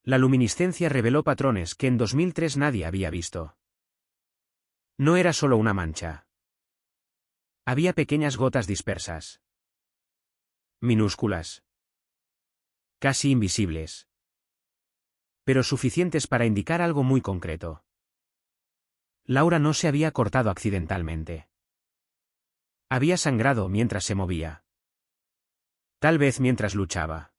La luminiscencia reveló patrones que en 2003 nadie había visto. No era solo una mancha. Había pequeñas gotas dispersas. Minúsculas. Casi invisibles. Pero suficientes para indicar algo muy concreto. Laura no se había cortado accidentalmente. Había sangrado mientras se movía. Tal vez mientras luchaba.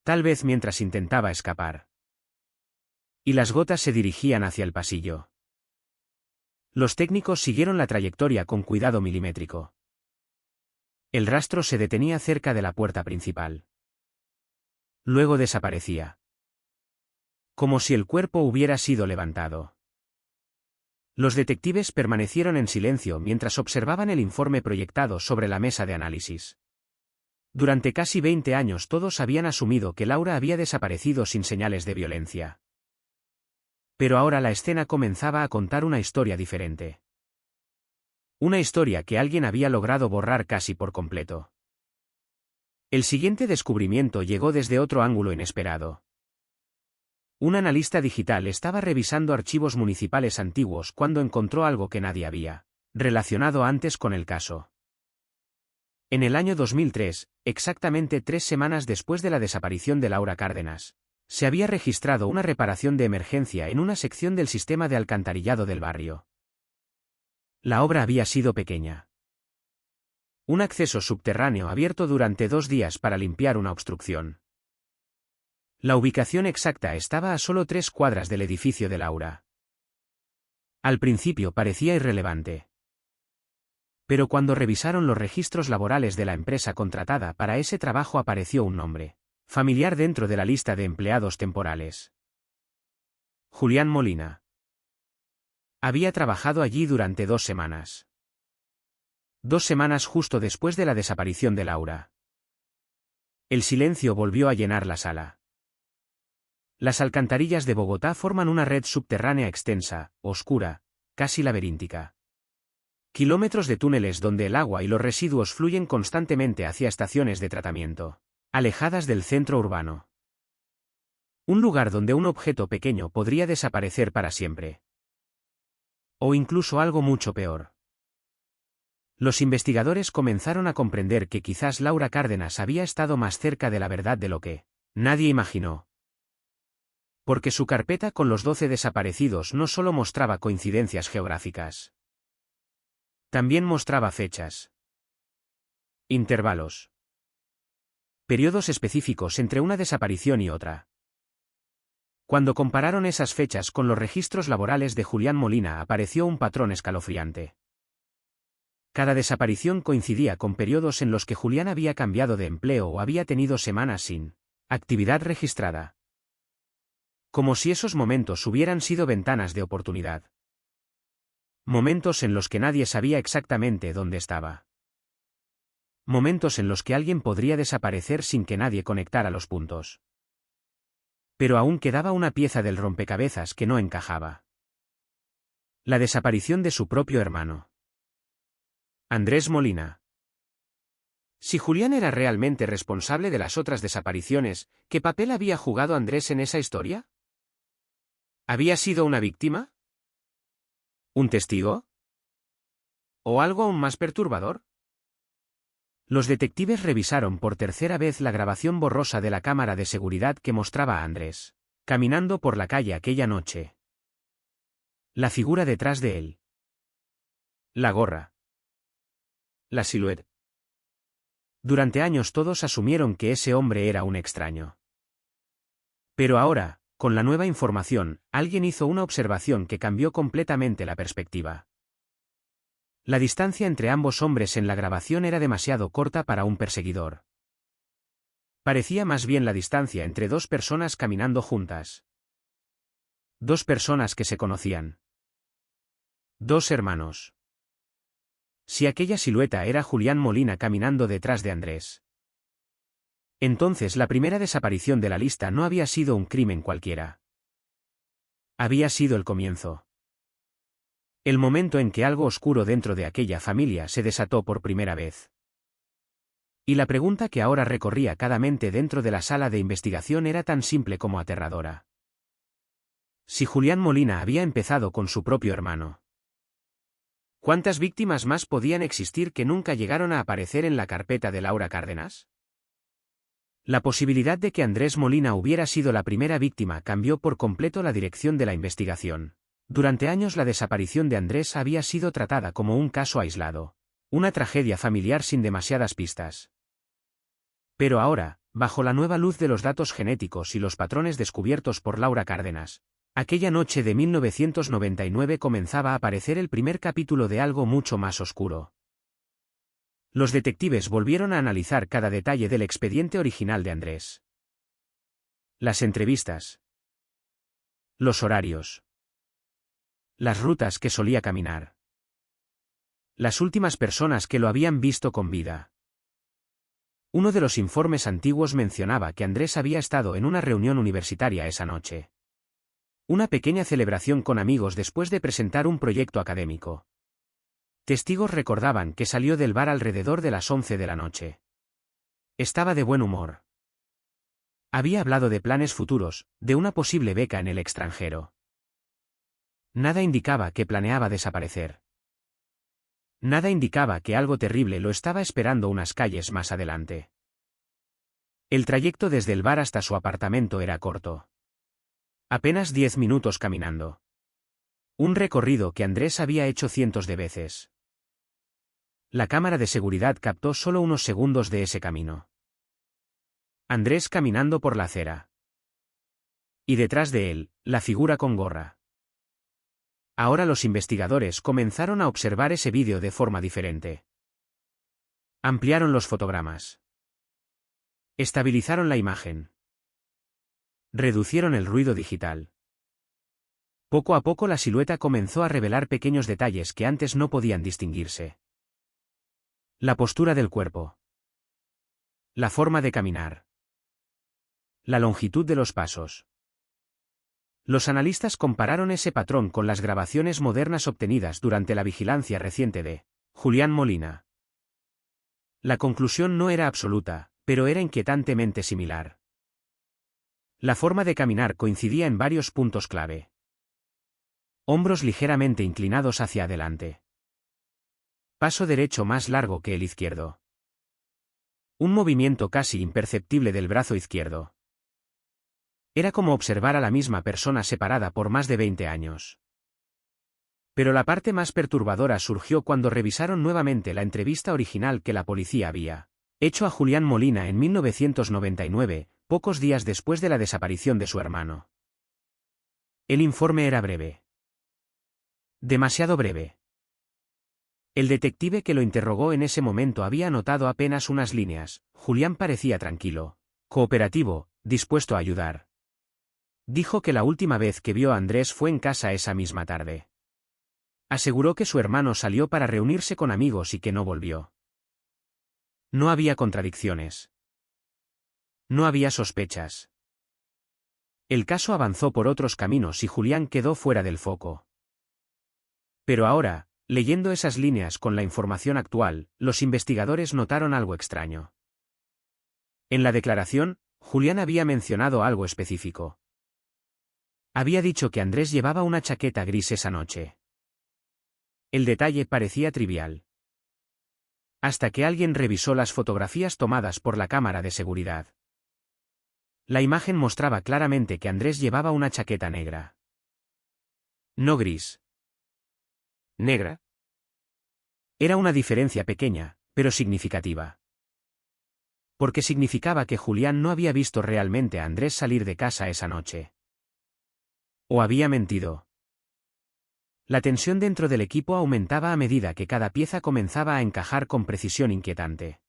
Tal vez mientras intentaba escapar. Y las gotas se dirigían hacia el pasillo. Los técnicos siguieron la trayectoria con cuidado milimétrico. El rastro se detenía cerca de la puerta principal. Luego desaparecía. Como si el cuerpo hubiera sido levantado. Los detectives permanecieron en silencio mientras observaban el informe proyectado sobre la mesa de análisis. Durante casi 20 años todos habían asumido que Laura había desaparecido sin señales de violencia. Pero ahora la escena comenzaba a contar una historia diferente. Una historia que alguien había logrado borrar casi por completo. El siguiente descubrimiento llegó desde otro ángulo inesperado. Un analista digital estaba revisando archivos municipales antiguos cuando encontró algo que nadie había relacionado antes con el caso. En el año 2003, exactamente 3 semanas después de la desaparición de Laura Cárdenas, se había registrado una reparación de emergencia en una sección del sistema de alcantarillado del barrio. La obra había sido pequeña. Un acceso subterráneo abierto durante 2 días para limpiar una obstrucción. La ubicación exacta estaba a solo 3 cuadras del edificio de Laura. Al principio parecía irrelevante. Pero cuando revisaron los registros laborales de la empresa contratada para ese trabajo apareció un nombre familiar dentro de la lista de empleados temporales. Julián Molina. Había trabajado allí durante 2 semanas. 2 semanas justo después de la desaparición de Laura. El silencio volvió a llenar la sala. Las alcantarillas de Bogotá forman una red subterránea extensa, oscura, casi laberíntica. Kilómetros de túneles donde el agua y los residuos fluyen constantemente hacia estaciones de tratamiento, alejadas del centro urbano. Un lugar donde un objeto pequeño podría desaparecer para siempre. O incluso algo mucho peor. Los investigadores comenzaron a comprender que quizás Laura Cárdenas había estado más cerca de la verdad de lo que nadie imaginó. Porque su carpeta con los 12 desaparecidos no solo mostraba coincidencias geográficas. También mostraba fechas. Intervalos. Periodos específicos entre una desaparición y otra. Cuando compararon esas fechas con los registros laborales de Julián Molina apareció un patrón escalofriante. Cada desaparición coincidía con periodos en los que Julián había cambiado de empleo o había tenido semanas sin actividad registrada. Como si esos momentos hubieran sido ventanas de oportunidad. Momentos en los que nadie sabía exactamente dónde estaba. Momentos en los que alguien podría desaparecer sin que nadie conectara los puntos. Pero aún quedaba una pieza del rompecabezas que no encajaba. La desaparición de su propio hermano. Andrés Molina. Si Julián era realmente responsable de las otras desapariciones, ¿qué papel había jugado Andrés en esa historia? ¿Había sido una víctima? ¿Un testigo? ¿O algo aún más perturbador? Los detectives revisaron por tercera vez la grabación borrosa de la cámara de seguridad que mostraba a Andrés, caminando por la calle aquella noche. La figura detrás de él. La gorra. La silueta. Durante años todos asumieron que ese hombre era un extraño. Pero ahora, con la nueva información, alguien hizo una observación que cambió completamente la perspectiva. La distancia entre ambos hombres en la grabación era demasiado corta para un perseguidor. Parecía más bien la distancia entre dos personas caminando juntas. Dos personas que se conocían. Dos hermanos. Si aquella silueta era Julián Molina caminando detrás de Andrés. Entonces la primera desaparición de la lista no había sido un crimen cualquiera. Había sido el comienzo. El momento en que algo oscuro dentro de aquella familia se desató por primera vez. Y la pregunta que ahora recorría cada mente dentro de la sala de investigación era tan simple como aterradora. Si Julián Molina había empezado con su propio hermano. ¿Cuántas víctimas más podían existir que nunca llegaron a aparecer en la carpeta de Laura Cárdenas? La posibilidad de que Andrés Molina hubiera sido la primera víctima cambió por completo la dirección de la investigación. Durante años la desaparición de Andrés había sido tratada como un caso aislado, una tragedia familiar sin demasiadas pistas. Pero ahora, bajo la nueva luz de los datos genéticos y los patrones descubiertos por Laura Cárdenas, aquella noche de 1999 comenzaba a aparecer el primer capítulo de algo mucho más oscuro. Los detectives volvieron a analizar cada detalle del expediente original de Andrés. Las entrevistas. Los horarios. Las rutas que solía caminar. Las últimas personas que lo habían visto con vida. Uno de los informes antiguos mencionaba que Andrés había estado en una reunión universitaria esa noche. Una pequeña celebración con amigos después de presentar un proyecto académico. Testigos recordaban que salió del bar alrededor de las 11 de la noche. Estaba de buen humor. Había hablado de planes futuros, de una posible beca en el extranjero. Nada indicaba que planeaba desaparecer. Nada indicaba que algo terrible lo estaba esperando unas calles más adelante. El trayecto desde el bar hasta su apartamento era corto. Apenas 10 minutos caminando. Un recorrido que Andrés había hecho cientos de veces. La cámara de seguridad captó solo unos segundos de ese camino. Andrés caminando por la acera. Y detrás de él, la figura con gorra. Ahora los investigadores comenzaron a observar ese vídeo de forma diferente. Ampliaron los fotogramas. Estabilizaron la imagen. Reducieron el ruido digital. Poco a poco la silueta comenzó a revelar pequeños detalles que antes no podían distinguirse. La postura del cuerpo. La forma de caminar. La longitud de los pasos. Los analistas compararon ese patrón con las grabaciones modernas obtenidas durante la vigilancia reciente de Julián Molina. La conclusión no era absoluta, pero era inquietantemente similar. La forma de caminar coincidía en varios puntos clave. Hombros ligeramente inclinados hacia adelante. Paso derecho más largo que el izquierdo. Un movimiento casi imperceptible del brazo izquierdo. Era como observar a la misma persona separada por más de 20 años. Pero la parte más perturbadora surgió cuando revisaron nuevamente la entrevista original que la policía había hecho a Julián Molina en 1999, pocos días después de la desaparición de su hermano. El informe era breve. Demasiado breve. El detective que lo interrogó en ese momento había anotado apenas unas líneas. Julián parecía tranquilo, cooperativo, dispuesto a ayudar. Dijo que la última vez que vio a Andrés fue en casa esa misma tarde. Aseguró que su hermano salió para reunirse con amigos y que no volvió. No había contradicciones. No había sospechas. El caso avanzó por otros caminos y Julián quedó fuera del foco. Pero ahora, leyendo esas líneas con la información actual, los investigadores notaron algo extraño. En la declaración, Julián había mencionado algo específico. Había dicho que Andrés llevaba una chaqueta gris esa noche. El detalle parecía trivial. Hasta que alguien revisó las fotografías tomadas por la cámara de seguridad. La imagen mostraba claramente que Andrés llevaba una chaqueta negra. No gris. ¿Negra? Era una diferencia pequeña, pero significativa. Porque significaba que Julián no había visto realmente a Andrés salir de casa esa noche. ¿O había mentido? La tensión dentro del equipo aumentaba a medida que cada pieza comenzaba a encajar con precisión inquietante.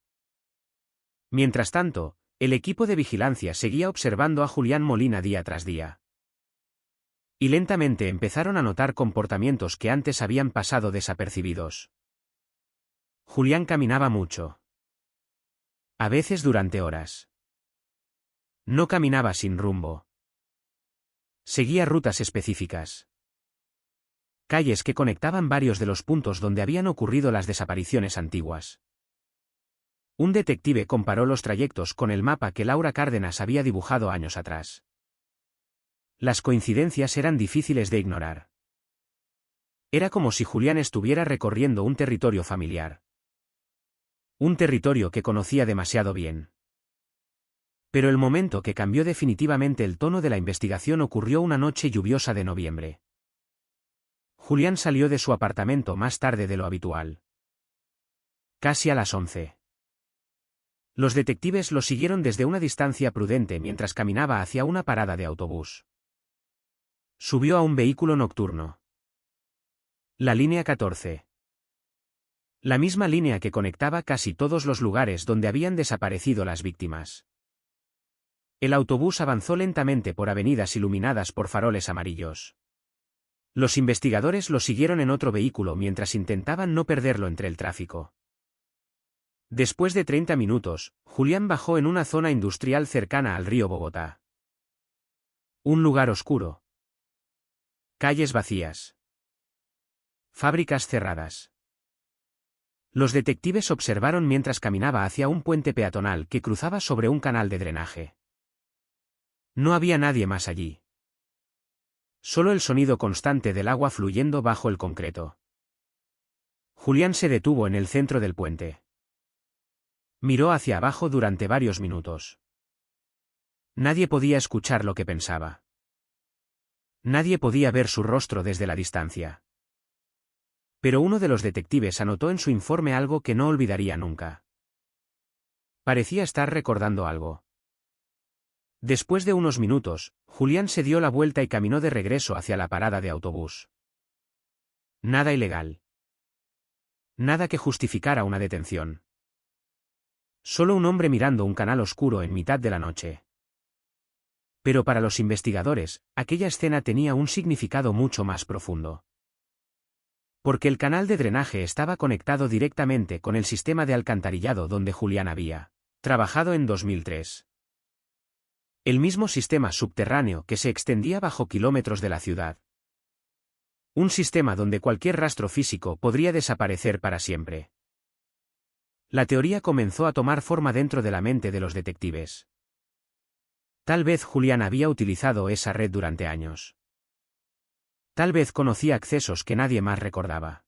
Mientras tanto, el equipo de vigilancia seguía observando a Julián Molina día tras día. Y lentamente empezaron a notar comportamientos que antes habían pasado desapercibidos. Julián caminaba mucho. A veces durante horas. No caminaba sin rumbo. Seguía rutas específicas. Calles que conectaban varios de los puntos donde habían ocurrido las desapariciones antiguas. Un detective comparó los trayectos con el mapa que Laura Cárdenas había dibujado años atrás. Las coincidencias eran difíciles de ignorar. Era como si Julián estuviera recorriendo un territorio familiar. Un territorio que conocía demasiado bien. Pero el momento que cambió definitivamente el tono de la investigación ocurrió una noche lluviosa de noviembre. Julián salió de su apartamento más tarde de lo habitual. Casi a las 11. Los detectives lo siguieron desde una distancia prudente mientras caminaba hacia una parada de autobús. Subió a un vehículo nocturno. La línea 14. La misma línea que conectaba casi todos los lugares donde habían desaparecido las víctimas. El autobús avanzó lentamente por avenidas iluminadas por faroles amarillos. Los investigadores lo siguieron en otro vehículo mientras intentaban no perderlo entre el tráfico. Después de 30 minutos, Julián bajó en una zona industrial cercana al río Bogotá. Un lugar oscuro. Calles vacías. Fábricas cerradas. Los detectives observaron mientras caminaba hacia un puente peatonal que cruzaba sobre un canal de drenaje. No había nadie más allí. Solo el sonido constante del agua fluyendo bajo el concreto. Julián se detuvo en el centro del puente. Miró hacia abajo durante varios minutos. Nadie podía escuchar lo que pensaba. Nadie podía ver su rostro desde la distancia. Pero uno de los detectives anotó en su informe algo que no olvidaría nunca. Parecía estar recordando algo. Después de unos minutos, Julián se dio la vuelta y caminó de regreso hacia la parada de autobús. Nada ilegal. Nada que justificara una detención. Solo un hombre mirando un canal oscuro en mitad de la noche. Pero para los investigadores, aquella escena tenía un significado mucho más profundo. Porque el canal de drenaje estaba conectado directamente con el sistema de alcantarillado donde Julián había trabajado en 2003. El mismo sistema subterráneo que se extendía bajo kilómetros de la ciudad. Un sistema donde cualquier rastro físico podría desaparecer para siempre. La teoría comenzó a tomar forma dentro de la mente de los detectives. Tal vez Julián había utilizado esa red durante años. Tal vez conocía accesos que nadie más recordaba.